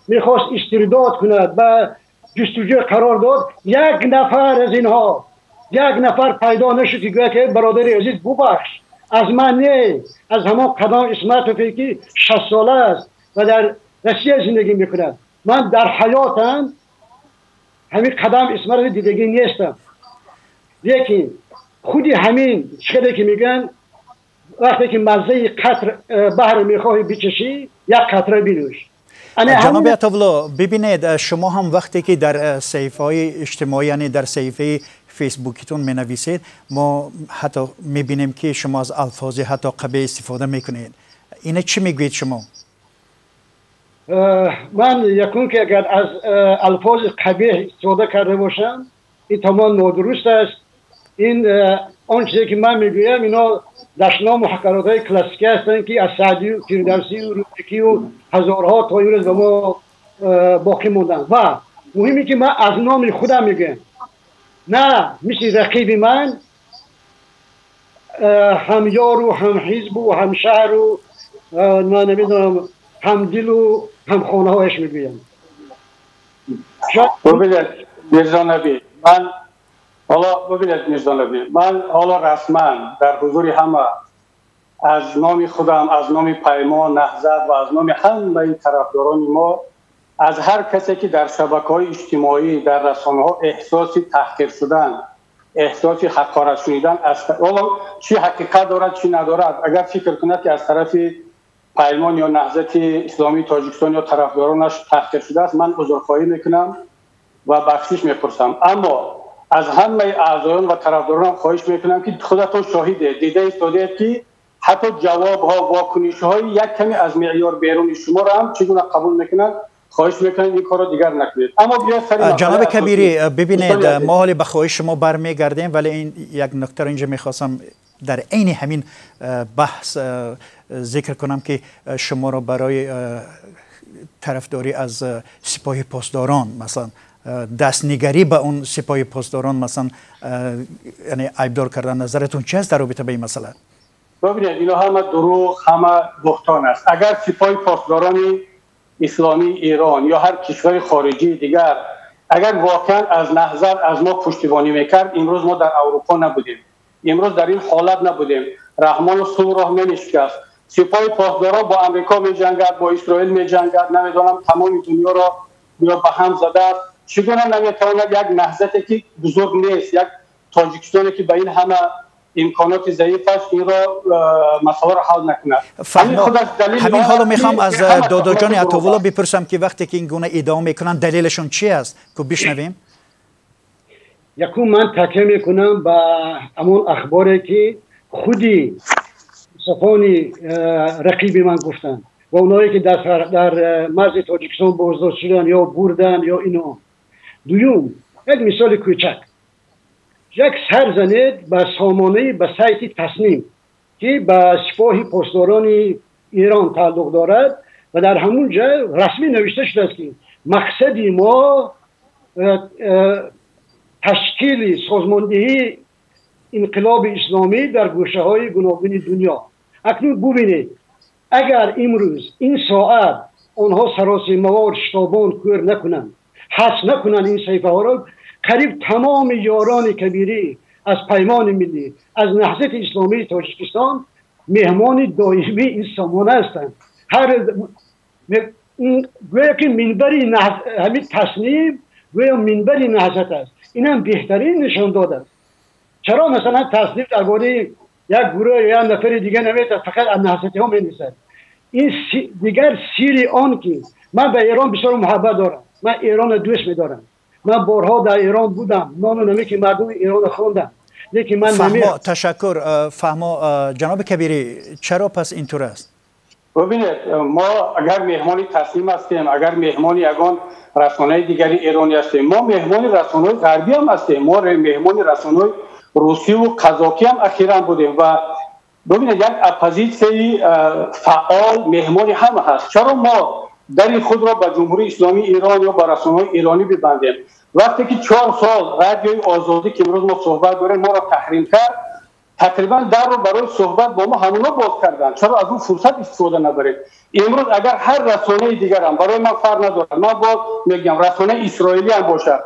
میخواست استرداد کند و جستجو قرار داد، یک نفر از اینها، یک نفر پیدا نشد که گویا که برادری عزیز ببخش از من نه، از همان قدم اسمت که 60 ساله است و در روسیه زندگی میکند. من در حیاتم همین قدم اسمت دیدگی نیستم، لیکن خودی همین چیزی که میگن وقتی که مزه قطر بحر میخواهی بچشی یک قطره بنوش. جناب عطاالله ببینید، شما هم وقتی که در صحیفه های اجتماعی یعنی در صحیفه فیسبوکیتون می نویسید، ما حتی می بینیم که شما از الفاظ حتی قبیح استفاده میکنید. اینه چی میگوید شما؟ من یکون که اگر از الفاظ قبیح استفاده کرده باشم این تمام نادرست است. این آن چیزی که من میگویم اینا دشنام و حقارات های کلاسیکی هستند که از سعدی و فردوسی و روزبکی و هزارها تا امروز به ما باقی موندن. و مهمی که من از نام خودم میگم، نه مثل رقیب من هم یار و هم حزب و هم شهر و نمیدونم هم دل و هم خانه هایش میگویم. ببینید میرزا نبی، من حالا رسما در حضور همه از نام خودم، از نام پیمان نهضت و از نام همه طرفداران ما، از هر کسی که در شبکه‌های اجتماعی در رسانه‌ها احساسی تحقیر شدن، احساسی حقارت شدن، حالا چی حقیقت دارد چی ندارد، اگر فکر کند که از طرف پیمان یا نهضت اسلامی تاجیکستان یا طرفدارانش تحقیر شده است، من عذرخواهی میکنم و بخشش میپرسم. اما از همه اعضایان و طرفداران خواهش میکنم که خودتون شاهده دیده ایستاده که حتی جواب ها واکنش های یک کمی از معیار بیرون شما را هم چگونه قبول میکنند. خواهش میکنم این کار رو دیگر نکنید. اما بیا جناب کبیری ببینید، ما حالی به خواهش شما برمیگردیم، ولی این یک نکته اینجا میخواستم در عین همین بحث ذکر کنم که شما را برای طرفداری از سپاه پاسداران مثلا دستنگری به اون سپاه پاسداران مثلا یعنی عیبدار کردن، نظرتون چی است در رابطه به این مسئله؟ ببینید اینا همه دروغ، همه بهتان است. اگر سپاه پاسداران اسلامی ایران یا هر کشور خارجی دیگر اگر واقعا از نهضت از ما پشتیبانی میکرد، امروز ما در اروپا نبودیم، امروز در این حالت نبودیم، رحمان صلح را نمیشکست. سپاه پاسداران با امریکا میجنگد، با اسرائیل میجنگد، نمیدونم تمام دنیا را به هم زده. چگونه نمیتواند یک نهضتی که بزرگ نیست، یک تاجیکستانی که به این همه امکانات ضعیف است این را مسئله را حل نکند. همین حالا میخوام از دادا جان عطاوالله بپرسم که وقتی که این گونه ادعا میکنن دلیلشون چی است که بشنویم. یکم من تکیه میکنم به همون اخباری که خودی صفانی رقیب من گفتن و اونایی که در مرز تاجیکستان بازداشت شدن یا بردن یا اینا. دوم یک مثال کوچک، یک سر زنید به سامانه به سایت تصنیم که به سپاه پاسداران ایران تعلق دارد و در همون جا رسمی نوشته شده است که مقصد ما تشکیل سازماندهی انقلاب اسلامی در گوشه های گوناگون دنیا. اکنون ببینید اگر امروز این ساعت آنها سراسیمه‌وار شتابان کور نکنند، حذف نکنند این صحیفه ها را، قریب تمام یاران کبیری از پیمان ملی از نهضت اسلامی تاجیکستان مهمان دائمی این سامانه هستند. گویا که منبری همین تصنیم گویا منبری نهضت است. این هم بهترین نشان داده است. چرا مثلا تصنیم درباره یک گروه یا نفر دیگه نوشته فقط از نهضتی ها می‌نویسد؟ این دیگر سیر آن که من به ایران بسیار محبت دارم، من ایران دوست می‌دارم، من بارها در ایران بودم، نان و نمک مردم ایران خواندم، لیکن من تشکر. فهما جناب کبیری چرا پس اینطور است؟ ببینید ما اگر مهمانی تصمیم هستیم، اگر مهمانی یگان رسانه‌های دیگری ایرانی هستیم، ما مهمانی رسانه‌های غربی هم هستیم، ما مهمانی رسانه‌های روسی و قزاقی هم اخیراً بودیم و ببینید یک اپوزیسیون فعال مهمانی هم هست. چرا ما در خود را به جمهوری اسلامی ایران یا به رسانه‌های ایرانی ببندیم؟ وقتی که 4 سال رادیوی آزادی که امروز ما صحبت داریم ما را تحریم کرد، تقریبا در رو برای صحبت با ما همونا باز کردن. چرا از اون فرصت استفاده نبرید؟ امروز اگر هر رسانه دیگر هم برای من فرق نداره، من باز میگم رسانه اسرائیلی هم باشه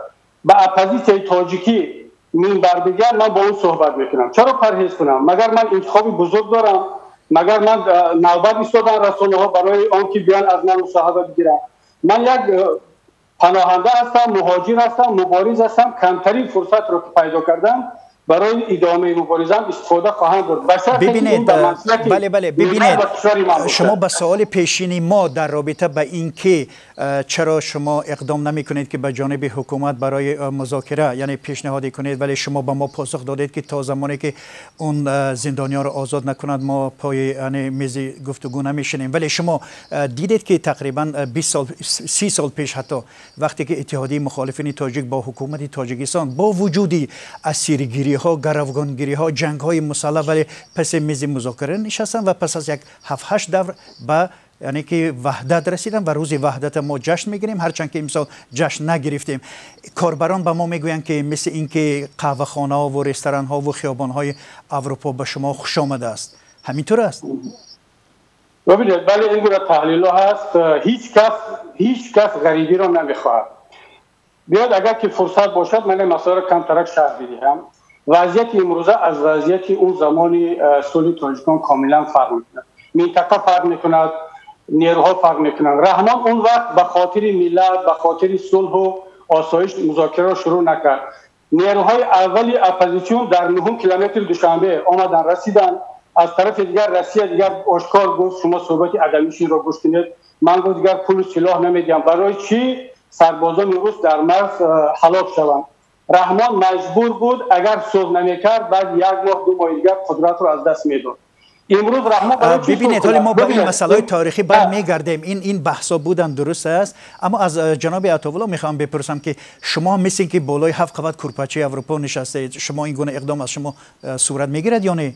به اپوزیسیون تاجیکی منبر دیگر من با اون صحبت میکنم. چرا پرهیز کنم؟ مگر من انتخاب بزرگ دارم؟ مگر من نوبت ایستادن رسانه ها برای آن که بیان از من مصاحبه بگیرن؟ من یک پناهنده هستم، مهاجر هستم، مبارز هستم، کمترین فرصت رو که پیدا کردم برای ادامه مبارزم استفاده خواهم برد. ببینید ببینید شما به سوال پیشینی ما در رابطه به این که چرا شما اقدام نمی کنید که به جانب حکومت برای مذاکره یعنی پیشنهادی کنید، ولی شما به ما پاسخ دادید که تا زمانی که اون زندانیان رو آزاد نکنند ما پای یعنی میز گفتگو نمیشینیم. ولی شما دیدید که تقریبا 30 سال پیش حتی وقتی که اتحادیه مخالفین تاجیک با حکومت تاجیکستان با وجودی اسیرگیری ها، گروگانگیری ها، جنگ های مسلح ولی پس میز مذاکره نشستن و پس از یک 7-8 دور به یعنی که وحدت رسیدن و روز وحدت ما جشن میگیریم، هرچند که امسال جشن نگرفتیم. کاربران به ما میگویند که مثل اینکه قهوه خانه ها و رستوران ها و خیابان های اروپا به شما خوش آمده است. همینطور است؟ ببینید بله این گونه تحلیل ها هست. هیچ کس غریبی رو نمیخواهد. بیاد اگر که فرصت باشد من مسائل کم ترک شرح بدهم. وضعیت امروزه از وضعیت اون زمانی صلح تاجیکستان کاملا فرق میکند. منطقه فرق میکند، نیروها فرق میکنند. رحمان اون وقت به خاطر ملت، به خاطر صلح و آسایش مذاکره را شروع نکرد. نیروهای اولی اپوزیسیون در 9 کیلومتر دوشنبه آمدن رسیدن. از طرف دیگر روسیه دیگر آشکار گفت شما صحبت ادمیشین را گوش کنید. من گفت دیگر پول سلاح نمیدیم. برای چی سربازان روس در مرز هلاک شوند؟ رحمان مجبور بود اگر صلح نمیکرد بعد 1 ماه 2 ماه دیگر قدرت رو از دست میداد. امروز رحمان ببینید حالا ما به این مسائل تاریخی برمیگردیم. این بحثا بودن درست است، اما از جناب عطاوالله میخوام بپرسم که شما مثل اینکه بالای 7 قوت کورپاچه اروپا نشسته، شما این گونه اقدام از شما صورت میگیرد یا نه؟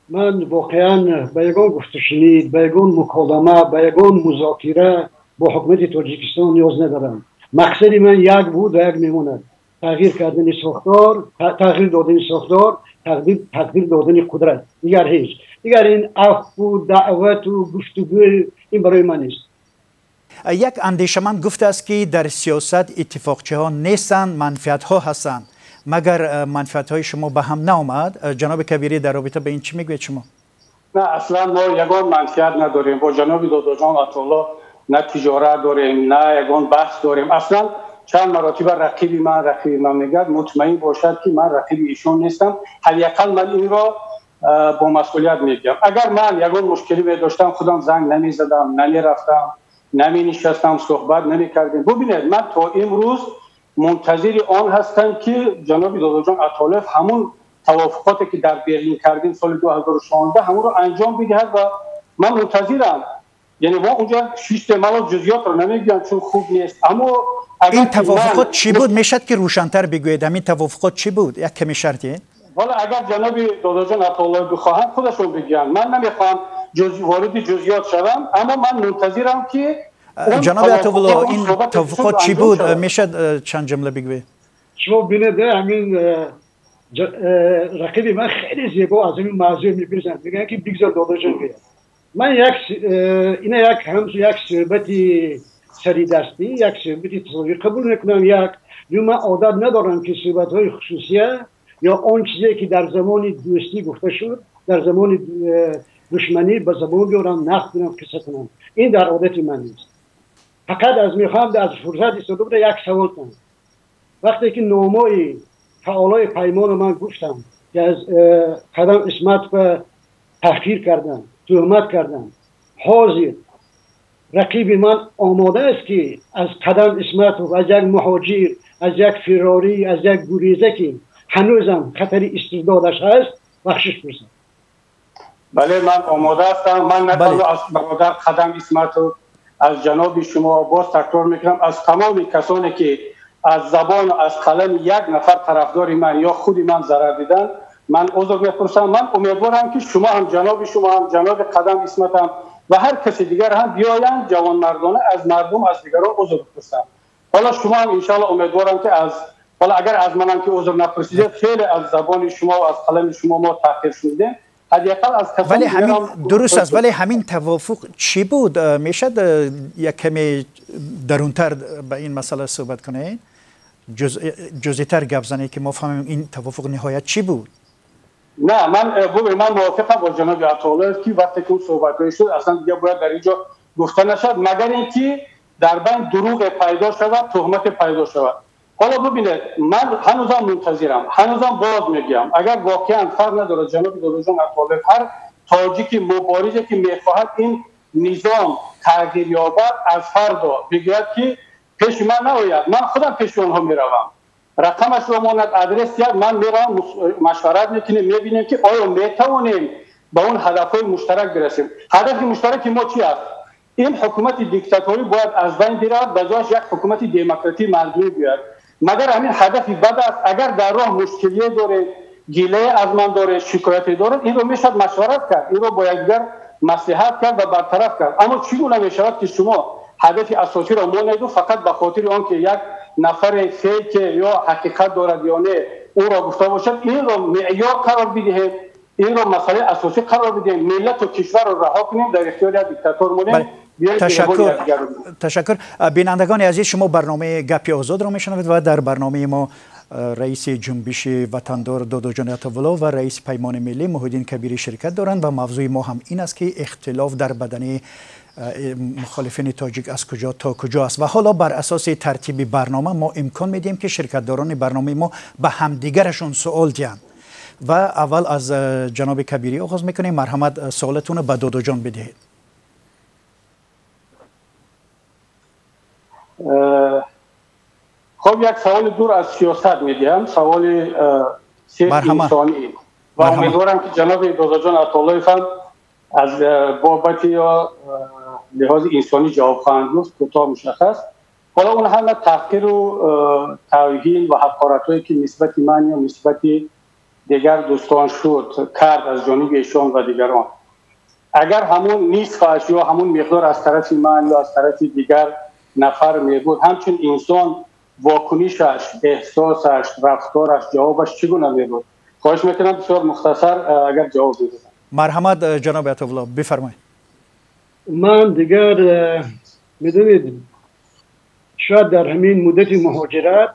من واقعا به یگان گفت و شنید، به یگان مکالمه، به یگان مذاکره با حکومت تاجیکستان نیاز ندارم. مقصد من یک بود و یک میموند: تغییر کردن ساختار، تغییر دادن ساختار، تغییر دادن قدرت. دیگر هیچ. دیگر این عفو و دعوت و گفتگو این برای من نیست. یک اندیشمند گفته است که در سیاست اتفاقچه ها نیستند، منفعت ها هستند. مگر منفعت های شما به هم نآمد؟ جناب کبیری در رابطه به این چی میگوید شما؟ نه اصلا ما یگان منفعت نداریم. با جناب دادا جان عطاالله نه تجارت داریم نه یگان بحث داریم. اصلا چند مراتب رقیب من میگه مطمئن باشد که من رقیب ایشون نیستم. حداقل من این را با مسئولیت میگم. اگر من یگان مشکلی می داشتم خودم زنگ نمی زدم، نمی رفتم، نمی نشستم، صحبت نمی کردیم. ببینید من تا امروز منتظر آن هستم که جناب داداجان عطالف همون توافقاتی که در برلین کردیم سال 2016 همون رو انجام بدهد و من منتظرم. یعنی ما اونجا شش مال جزئیات رو نمیگم چون خوب نیست، اما این توافقات چی بود؟ میشد که روشن‌تر بگویید همین توافقات چی بود؟ یک کمی شرطیه؟ والا اگر جناب داداجان عطالله بخواهند خودشون بگن، من نمیخوام وارد جزئیات شوم، اما من منتظرم که جناب عطالله این توافقات چی بود؟ میشد چند جمله بگویید؟ شما ببینید همین رقیب من خیلی زیبا از این موضوع میپرسن، میگن که بگذار داداجان بیاد. من یک صحبتی سری دستی، یک صحبتی تصویری قبول میکنم. من عادت ندارم که صحبت‌های خصوصیه یا آن چیزی که در زمان دوستی گفته شد در زمان دشمنی به زبان بیارم، نقد کنم، قصه کنم. این در عادت من نیست. فقط از میخوام از فرصت استفاده کنم یک سوال کنم. وقتی که نامه فعالای پیمان من گفتم که از قدم اسمت به تحقیر کردن، تهمت کردن، حاضر رقیب من آماده است که از قدم اسمت و از یک مهاجر، از یک فراری، از یک گریزه که هنوزم خطر استردادش هست بخشش برسن. بله من آماده هستم. من نتانم از برادر قدم اسمت و از جناب شما باز تکرار میکنم از تمام کسانی که از زبان و از قلم یک نفر طرفدار من یا خود من ضرر دیدن من عذر میپرسم. من امیدوارم که شما هم جناب قدم اسمت هم و هر کسی دیگر هم بیاین جوان مردانه از مردم از دیگران عذر بپرسن. حالا شما هم انشالله امیدوارم که حالا اگر از منم که عذر نپرسیدید خیلی از زبان شما و از قلم شما ما تحقیر شدیم. ولی همین درست است، ولی همین توافق چی بود؟ میشد یک کمی درونتر به این مسئله صحبت کنه؟ جزئی‌تر گپ زنه که ما فهمیم این توافق نهایت چی بود؟ نه من موافقم با جناب عطالله که وقتی که اون صحبت‌های شد اصلا دیگه باید در اینجا گفته نشد مگر اینکه در بین دروغ پیدا شود، تهمت پیدا شود. حالا ببینید من هنوزم منتظرم، هنوزم باز میگم اگر واقعا فرق نداره جناب داداجان عطالله هر تاجیکی مبارزه که میخواهد این نظام تغییر یابد از فردا بگوید که پیش من ناید، من خودم پیش اونها میروم، رقمش رو ماند آدرس یاد من میرم مشورت میکنیم میبینیم که آیا میتوانیم به اون هدفهای مشترک برسیم. هدف مشترک ما چی است؟ این حکومت دیکتاتوری باید از بین برود، به جاش یک حکومت دموکراتی مردمی بیاد. مگر همین هدفی بد است؟ اگر در راه مشکلی داره، گله از من داره، شکایتی داره، این رو میشد مشورت کرد، این رو با یکدیگر مصلحت کرد و برطرف کرد. اما چگونه میشود که شما هدف اساسی را مانید و فقط به خاطر آنکه یک نفر فیک یا حقیقت دارد یا نه او را گفته باشد این را معیار قرار بدهید، این را مسئله اساسی قرار بدهید، ملت و کشور را رها کنیم در اختیار یک دیکتاتور مونیم. تشکر. بینندگان عزیز شما برنامه گپ آزاد را میشنوید و در برنامه ما رئیس جنبش وطندار داداجان عطاالله و رئیس پیمان ملی محی الدین کبیری شرکت دارند و موضوع ما هم این است که اختلاف در بدن مخالفین تاجیک از کجا تا کجا است و حالا بر اساس ترتیب برنامه ما امکان میدیم که شرکتداران برنامه ما به همدیگرشون سوال دهند و اول از جناب کبیری آغاز میکنیم. مرحمت سوالتون رو به داداجان بدهید. خب یک سوال دور از سیاست میدیم، سوال سیاسی انسانی و امیدوارم که جناب داداجان عطاالله هم از بابت یا لحاظ انسانی جواب خواهند گفت کوتاه مشخص. حالا اون همه تحقیر و توهین و حقارت‌هایی که نسبت من یا نسبت دیگر دوستان شد کرد از جانب ایشان و دیگران، اگر همون نصفش یا همون مقدار از طرف من یا از طرف دیگر نفر میگود، همچون انسان واکنشش، احساسش، رفتارش، جوابش چگونه میگود؟ خواهش میکنم بسیار مختصر اگر جواب بدید. مرحمت جناب عطاالله بفرمایید. من دیگر میدونید شاید در همین مدت مهاجرت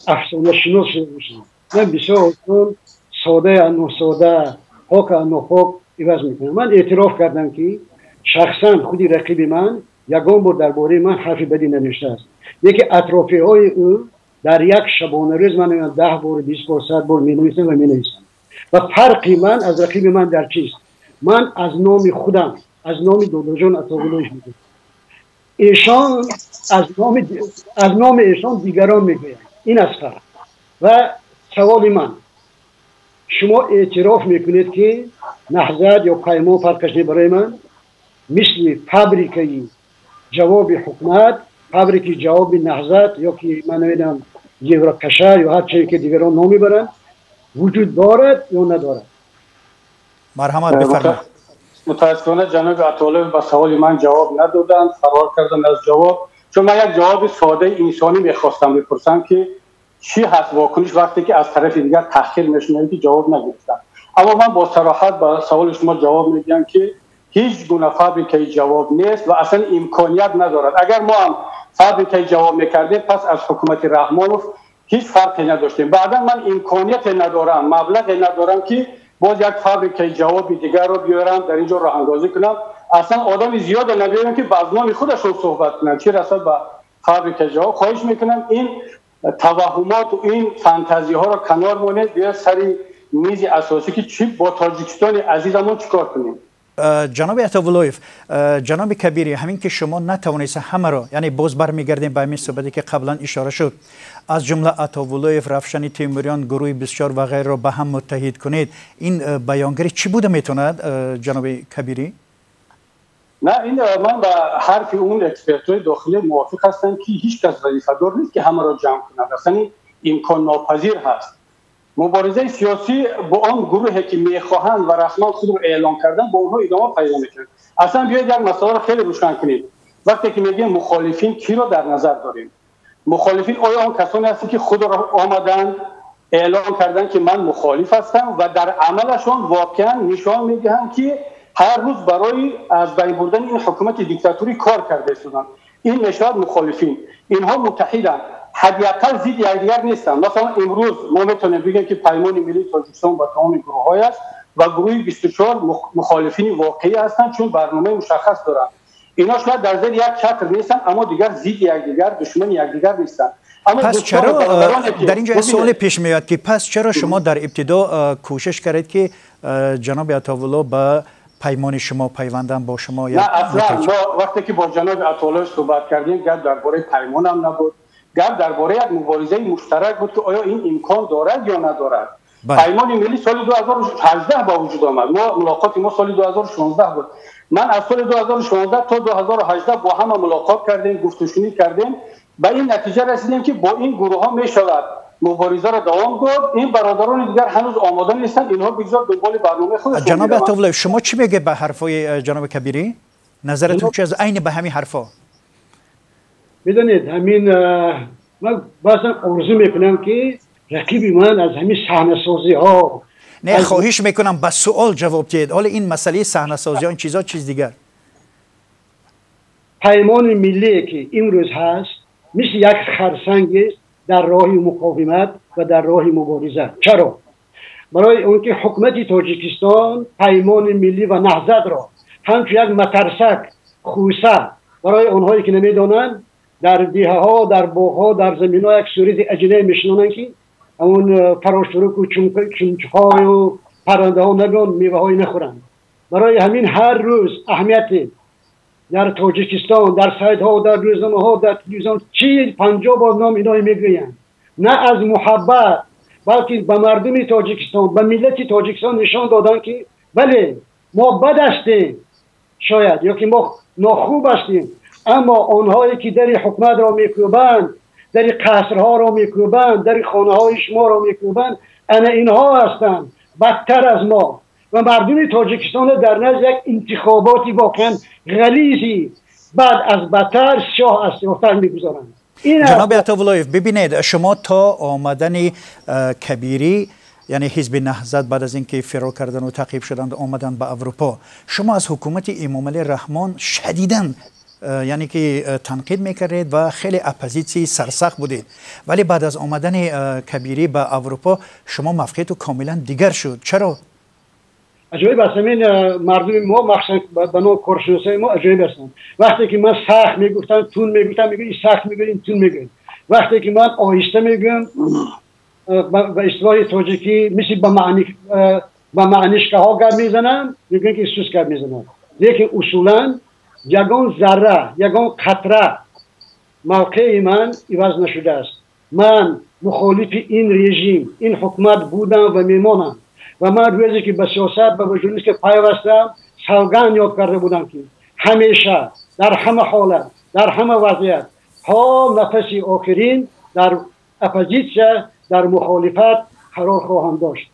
افسانه شناس باشم. من بسیار ساده انو ساده، پاک انو پاک عوض میکنم. من اعتراف کردم که شخصا خودی رقیب من یگان بار درباره من حرف بدی ننوشته است. یکی اطرافی های او در یک شبانه روز من 10 بار 20 بار 100 بار می نویسم و می نویسم. و فرقی من از رقیب من در چیست؟ من از نام خودم، از نام دکتر جان عطاالله میگم. ایشان از نام ایشان دیگران میگویند. این است فرق. و سوال من، شما اعتراف میکنید که نهضت یا پیمان فرقش برای من مثل فابریکه جواب حکومت، فابریکه جواب نهضت یا که من نمیدونم یوراکشا یا هر چیزی که دیگران نامی برند وجود دارد یا ندارد؟ مرحمت بفرمایید. متاسفانه جناب عطاالله به سوال من جواب ندادند، فرار کردن از جواب. چون من یک جواب ساده انسانی میخواستم بپرسم که چی هست واکنش وقتی که از طرف دیگر تحقیر میشنوید که جواب نگرفتم. اما من با صراحت به سوال شما جواب میدم که هیچ گونه فابریکه جواب نیست و اصلا امکانیت ندارد. اگر ما هم فابریکه جواب میکردیم پس از حکومت رحمانوف هیچ فرقی نداشتیم. بعدا من امکانیت ندارم، مبلغ ندارم که باز یک فابریکه جواب دیگر رو بیارم در اینجا راه اندازی کنم. اصلا آدم زیاد نمیارم که بازنامه خودشون صحبت کنن چه رسد به فابریکه جواب. خواهش میکنم این توهمات و این فانتزی ها رو کنار مونید، بیا سری میز اساسی که چی با تاجیکستان عزیزمون چیکار کنیم. جناب عطاالله، جناب کبیری، همین که شما نتوانید همه را، یعنی باز برمیگردیم به همین صحبتی که قبلا اشاره شد، از جمله عطاالله، رفشن تیموریان، گروه بسیار و غیره را به هم متحد کنید، این بیانگری چی بوده میتوند جناب کبیری؟ نه، این من با حرف اون اکسپرت‌های داخلی موافق هستم که هیچ کس وظیفه‌دار نیست که همه را جمع کند. اصلا امکان ناپذیر هست. مبارزه سیاسی با آن گروهی که میخواهند و رسما خود رو اعلام کردن با اونها ادامه پیدا میکنه. اصلا بیاید یک مسئله رو خیلی روشن کنید. وقتی که میگیم مخالفین کی رو در نظر داریم؟ مخالفین آیا آن کسانی هستند که خود را آمدن اعلام کردن که من مخالف هستم و در عملشون واقعا نشان میدهند که هر روز برای از بین بردن این حکومت دیکتاتوری کار کرده هستند؟ این نشان مخالفین. اینها متحدند، حداقل ضد یکدیگر نیستن. مثلا امروز ما میتونیم بگیم که پیمان ملی تاجیکستان با تمام گروه‌های است و گروه 24 مخالفین واقعی هستند چون برنامه مشخص دارن. اینا شاید در زیر یک چتر نیستن اما دیگر ضد یکدیگر، دشمن یکدیگر نیستن. اما پس چرا در اینجا سوال پیش میاد که پس چرا شما در ابتدا کوشش کردید که جناب عطاالله با پیمان شما پیوندن با شما؟ نه اصلا وقتی که با جناب عطاالله صحبت کردیم گپ درباره پیمان هم نبود، گپ درباره یک مبارزه مشترک بود که آیا این امکان دارد یا ندارد. پیمان ملی سال 2018 با وجود آمد. ما ملاقات ما سال 2016 بود. من از سال 2016 تا 2018 با هم ملاقات کردیم، گفتگو کردیم، به این نتیجه رسیدیم که با این گروه ها می شود مبارزه را دوام داد. این برادران دیگر هنوز آماده نیستند، اینها بگذار دنبال برنامه خودشون. جناب عطاالله، شما چی میگه به حرفای جناب کبیری؟ نظرتون چی از عین به همین حرفا؟ میدونید همین من بازم آرزو میکنم که رقیب من از همین صحنه سازی ها، نه خواهش میکنم به سوال جواب دهید. حالا این مسئله صحنه سازی ها این چیزا چیز دیگر. پیمان ملی که امروز هست مثل یک خرسنگ است در راه مقاومت و در راه مبارزه. چرا؟ برای اون که حکومت تاجیکستان پیمان ملی و نهضت را همچون یک مترسک خوسه برای اونهایی که نمیدانند در دیه ها، در باغ ها، در زمین ها یک سوریز اجنه میشنانند که اون فراشتروک و چونچ های و پرنده ها نگان میوه های نخورند. برای همین هر روز اهمیت در تاجیکستان، در سایت ها، در روزنامه ها، در تلویزیون 50 بار نام اینایی میگویند. نه از محبت بلکه به مردم تاجیکستان، به ملت تاجیکستان نشان دادن که بله ما بد هستیم شاید یا که ما ناخوب هستیم، اما آنهایی که در حکومت را میکوبند، در قصرها را میکوبند، در خانه های شما را میکوبند، انا اینها هستند بدتر از ما. و مردم تاجیکستان در نزد یک انتخاباتی واقعا غلیظی بعد از بدتر شاه از سیاست میگذارند. جناب عطاالله، ببینید شما تا آمدن کبیری یعنی حزب نهضت بعد از اینکه فرار کردن و تعقیب شدند آمدن به اروپا، شما از حکومت امامعلی رحمان شدیداً یعنی که تنقید میکردید و خیلی اپوزیسی سرسخت بودید، ولی بعد از آمدن کبیری به اروپا شما موقعیت کاملا دیگر شد. چرا؟ عجایب است. همین مردم ما مخصوصا بنا کارشناسای ما عجایب هستند. وقتی که من سخت میگفتم تون میگفتم میگه این سخت میگه این تون میگه. وقتی که من آهسته میگم به اصطلاح تاجیکی مثل به معنیشکه ها گپ میزنم میگن که سوس گپ میزنم. لیکن اصولا یگان ذره یگان قطره موقع من عوض نشده است. من مخالف این رژیم این حکومت بودم و میمانم و من روزی که به سیاست و به ژورنالیسم پیوستم سوگند یاد کرده بودم که همیشه در همه حالت در همه وضعیت تا نفس آخرین در اپوزیسیون در مخالفت قرار خواهم داشت.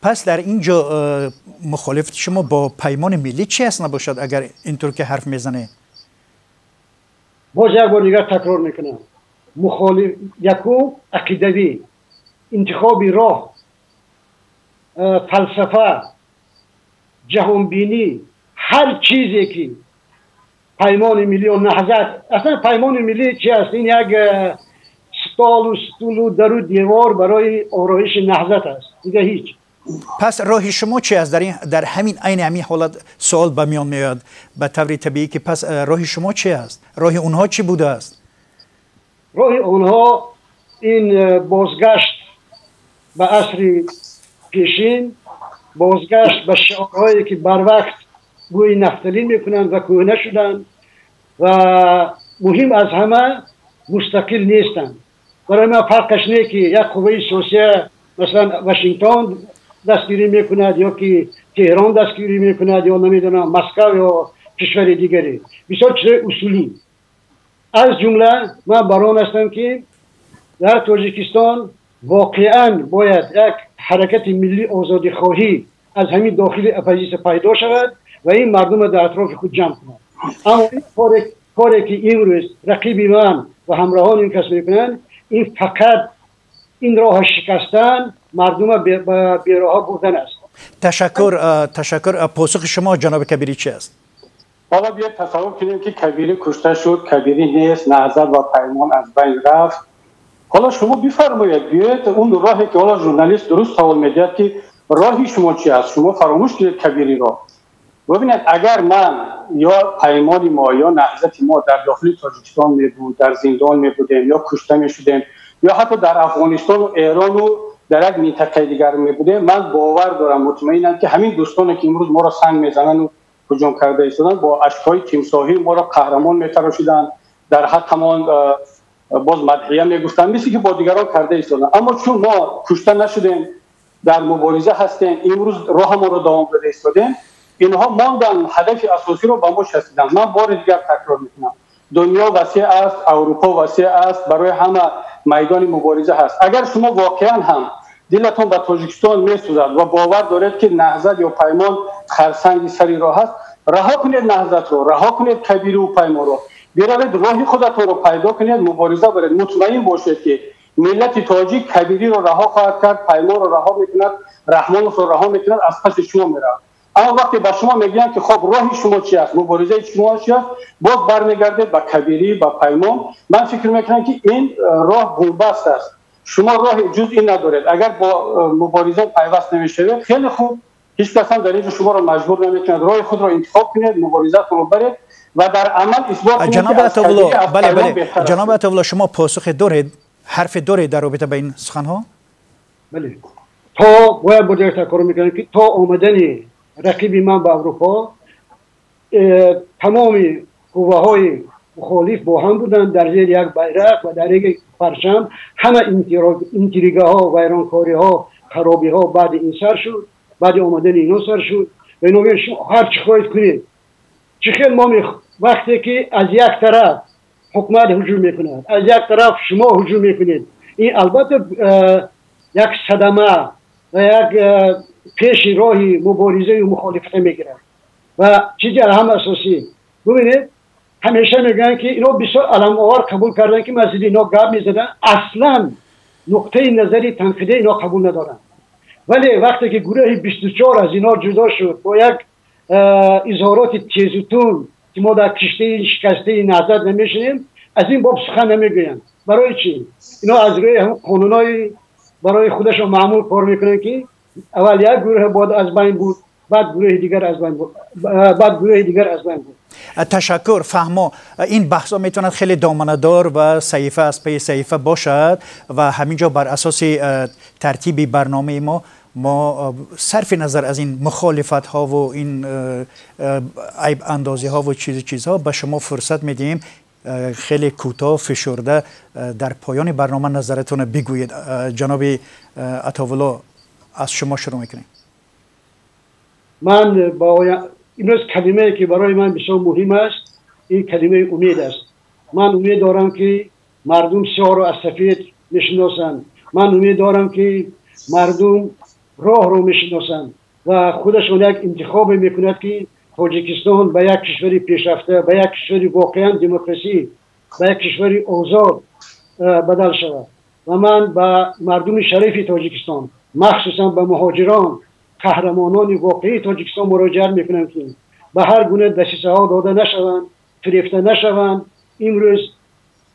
پس در اینجا مخالفت شما با پیمان ملی چی است نباشد اگر اینطور که حرف میزنه؟ باز یک بار دیگر تکرار میکنم، مخالف یکو عقیدوی انتخاب راه فلسفه جهانبینی هر چیزی که پیمان ملی و نهضت، اصلا پیمان ملی چی است؟ این یک ستال و ستول و در و دیوار برای آرایش نهضت است، دیگه هیچ. پس راه شما چی است؟ در همین عین همین حالت سوال به میان میاد به طور طبیعی که پس راه شما چی است؟ راه اونها چی بوده است؟ راه اونها این بازگشت به عصر پیشین، بازگشت به شعارهایی که بر وقت گوی نفتالین میکنند و کهنه شدند و مهم از همه مستقل نیستند. برای من فرقش نه که یک قوه سیاسی مثلا واشنگتن دستگیری میکند یا که تهران دستگیری میکند یا نمیدونم مسکو یا کشور دیگری، بسیار چیز اصولی. از جمله من بران هستم که در تاجیکستان واقعا باید یک حرکت ملی آزادی خواهی از همین داخل اپوزیسیون پیدا شود و این مردم در اطراف خود جمع کنند. اما این کاری که امروز رقیب من و همراهان این کس میکنند، این فقط این راه شکستن مردم بیراه بودن است. تشکر. پاسخ شما جناب کبیری چی است؟ حالا بیاید تصور کنیم که کبیری کشته شد، کبیری نیست، نهضت و پیمان از بین رفت. حالا شما بفرمایید بیاید اون راهی که حالا ژورنالیست درست سوال می‌کرد که راهی شما چی است؟ شما فراموش کردید کبیری را. ببینید اگر من یا پیمان ما یا نهضت ما در داخل تاجیکستان می‌بود، در زندان می‌بودیم یا کشته می‌شدیم یا حتی در افغانستان و ایران و در یک منطقه دیگر می‌بودیم، من باور دارم مطمئنم که همین دوستانی که امروز ما را سنگ می‌زنن و هجوم کرده ایستادن با اشک‌های تیمساهی ما را قهرمان می‌تراشیدن، در حقمان باز مدحیه میگفتن، مثل که با دیگران کرده ایستادن. اما چون ما کشته نشدیم، در مبارزه هستیم، امروز راه ما رو دوام داده ایستادیم، اینها ماندن هدف اساسی رو با ما شستیدن. من بار دیگر تکرار میکنم، دنیا وسیع است، اروپا وسیع است، برای همه میدان مبارزه هست. اگر شما واقعا هم دلتون به تاجیکستان میسوزد و باور دارید که نهضت یا پیمان خرسنگ سری راه است، رها کنید نهضت رو، رها کنید کبیر و پیمان رو، بیایید راه خودتون رو پیدا کنید، مبارزه برید. مطمئن باشید که ملت تاجیک کبیری رو رها خواهد کرد، پیمان رو رها میکند، رحمان رو رها میکند، از پس شما میره. اما وقتی به شما میگن که خب راه شما چی است، مبارزه شما چی است، باز برمیگردید به کبیری، به پیمان. من فکر میکنم که این راه بنبست است، شما راه جز این ندارید. اگر با مبارزه پیوست نمیشوید خیلی خوب، هیچ کس هم در اینجا شما رو مجبور نمیکند، راه خود رو انتخاب کنید، مبارزه رو برید و در عمل اثبات کنید. جناب عطاالله شما پاسخ دارید، حرف دارید در رابطه با این سخن‌ها؟ بله. تا باید با تکرار میکنم که تا آمدن رقیب من به اروپا تمام قوه‌های مخالف با هم بودند در زیر یک بیرق و در یک پرچم. همه انتریگه ها، ویرانکاری ها، خرابی ها بعد این سر شد، بعد آمدن اینا سر شد. و اینا هر چی خواهید کنید. چه خیلی ما وقتی که از یک طرف حکومت هجوم میکند، از یک طرف شما هجوم میکنید، این البته یک صدمه و یک پیش راهی مبارزه و مخالفت میگیرد. و چیزی هم اساسی ببینید، همیشه میگن که اینا بسیار علم آور قبول کردن که مسجد اینا گپ میزدن، اصلا نقطه نظری تنقیده اینا قبول ندارن. ولی وقتی که گروه 24 از اینا جدا شد با یک اظهارات تیزوتون که ما در کشته شکسته نهضت نمیشنیم، از این باب سخن نمیگویند. برای چی؟ اینا از روی هم قانونای برای خودشون معمول کار میکنن که اول یک گروه باید از بین بود، بعد گروه دیگر از بین بود. تشکر. فهمو این بحثا میتوند خیلی دامنه‌دار و صحیفه از پی صحیفه باشد و همینجا بر اساس ترتیب برنامه ما صرف نظر از این مخالفت ها و این عیب اندازی ها و چیزها به شما فرصت میدیم خیلی کوتاه فشرده در پایان برنامه نظرتون بگویید. جناب عطاوالله از شما شروع میکنیم. من با امروز کلمه که برای من بسیار مهم است این کلمه امید است. من امید دارم که مردم سیاه رو از سفید میشناسند. من امید دارم که مردم راه رو میشناسند و خودشون یک انتخاب میکند که تاجیکستان به یک کشور پیشرفته، به یک کشور واقعا دموکراسی، به یک کشور آزاد بدل شود. و من به مردم شریف تاجیکستان، مخصوصا به مهاجران، قهرمانان واقعی تاجیکستان مراجعه میکنم که به هر گونه دسیسه ها داده نشوند، فریفته نشوند. امروز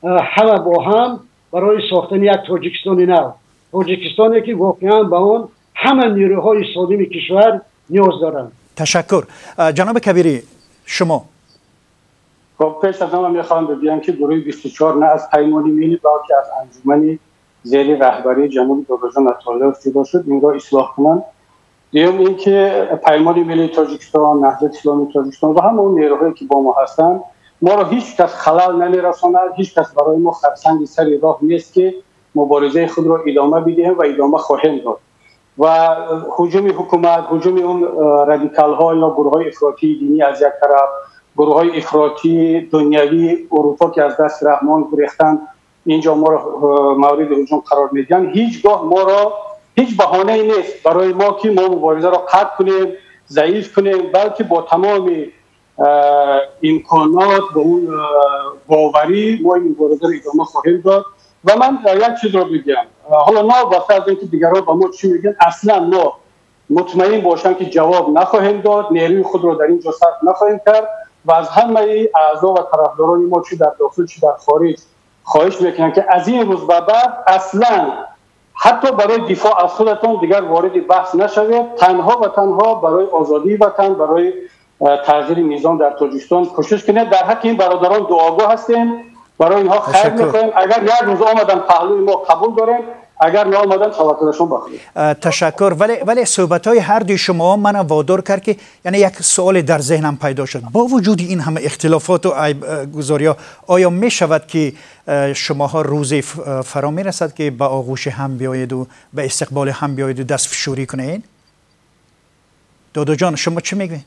همه با هم برای ساختن یک تاجیکستان نو، تاجیکستانی که واقعا به آن همه نیروهای سالم کشور نیاز دارند. تشکر. جناب کبیری شما. خب پیش از همه میخوام بگم که گروه 24 نه از پیمان ملی بلکه از انجمن زیر رهبری جناب داداجان عطاالله جدا شد این را اصلاح کنند. دیگه این که پیمان ملی تاجیکستان، نهضت اسلامی تاجیکستان و همه اون نیروهایی که با ما هستند ما را هیچ کس خلل نمیرساند، هیچ کس برای ما خرسنگ سر راه نیست که مبارزه خود را ادامه بدهیم و ادامه خواهیم داد. و هجوم حکومت، هجوم اون رادیکال ها یا گروه های افراطی دینی از یک طرف، گروه های افراطی دنیوی اروپا که از دست رحمان گریختن اینجا ما را مورد هجوم قرار میدن، هیچگاه ما را هیچ بهانه‌ای نیست برای ما که ما مبارزه را قطع کنیم، ضعیف کنیم، بلکه با تمام امکانات با اون باوری ما این مبارزه را ادامه خواهیم داد. و من یک چیز را بگم، حالا نه واسه از اینکه دیگران با ما چی میگن، اصلا ما مطمئن باشم که جواب نخواهیم داد، نیروی خود را در اینجا صرف نخواهیم کرد و از همه اعضا و طرفداران ما چی در داخل چی در خارج خواهش میکنم که از این روز به بعد اصلا حتی برای دفاع از خودتان دیگر وارد بحث نشوید، تنها و تنها برای آزادی وطن، برای تغییر نظام در تاجیکستان کوشش کنید. در حق این برادران دعاگاه هستیم، برای اینها خیر می‌خوایم. اگر یک روز آمدن پهلوی ما قبول داریم، اگر نه آمدن توکلشون بخوریم. تشکر. ولی صحبت‌های هر دوی شما من وادار کرد که یعنی یک سوال در ذهنم پیدا شد. با وجود این همه اختلافات و گزاری‌ها آیا می‌شود که شماها روزی فرا می‌رسد که به آغوش هم بیایید و به استقبال هم بیایید و دستفشاری کنید؟ دادو جان شما چی میگوید؟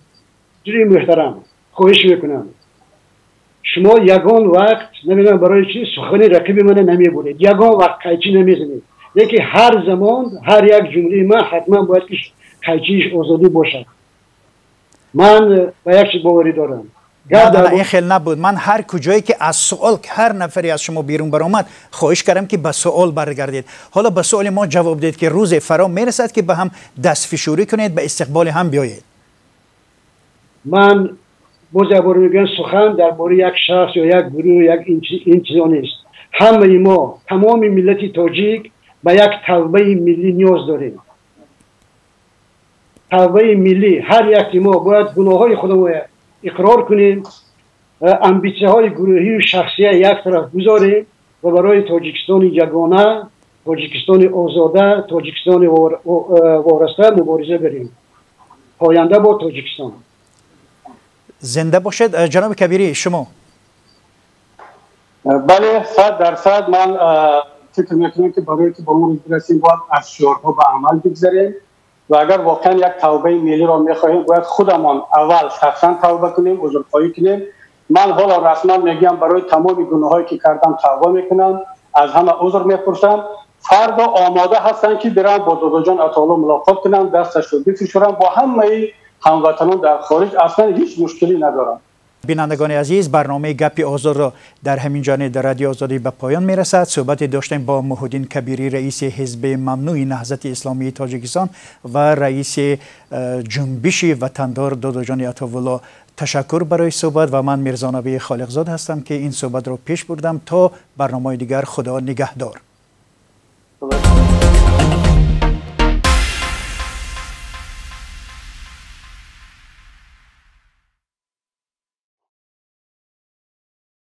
جناب محترم خواهش میکنم شما یگان وقت نمیدونم برای چی سخن رقیب من نمیبرید، یگان وقت قیچی نمیزنید، لیکن هر زمان هر یک جمله من حتما باید که قیچیش آزادی باشد. من به یک چیز باوری دارم. نه این خیلی نبود. من هر کجایی که از سوال که هر نفری از شما بیرون برآمد خواهش کردم که به سوال برگردید. حالا به سوال ما جواب دید که روز فرا میرسد که به هم دستفشاری کنید، به استقبال هم بیایید. من باز بار میگم سخن درباره یک شخص یا یک گروه یک این چیزا نیست. همه ما تمام ملت تاجیک به یک توبه ملی نیاز داریم. توبه ملی هر یک ما باید گناههای خودمون اقرار کنیم، امبیسه های گروهی و شخصی یک طرف گذاریم و برای تاجیکستان یگانه، تاجیکستان آزاده، تاجیکستان وارسته مبارزه بریم. پاینده با تاجیکستان. زنده باشد. جناب کبیری شما. بله 100% من فکر میکنم که برای که با اون برسیم باید از شعارها به عمل بگذاریم و اگر واقعا یک توبه ملی را میخواهیم باید خودمان اول شخصا توبه کنیم، عذرخواهی کنیم. من حالا رسما میگم برای تمام گناهایی که کردم توبه میکنم، از همه عذر میپرسم. فردا آماده هستن که برن با دادو جان عطاالله ملاقات کنن، دستش رو بفشارن، با همه هموطنان در خارج اصلا هیچ مشکلی ندارم. بینندگان عزیز برنامه گپ آزاد را در همین جانب در رادیو آزادی به پایان میرسد. صحبت داشتیم با محی‌الدین کبیری رئیس حزب ممنوع نهضت اسلامی تاجیکستان و رئیس جنبش وطندار دادو جان عطاالله تشکر برای صحبت و من میرزا نبی خالقزاد هستم که این صحبت رو پیش بردم. تا برنامه دیگر، خدا نگهدار.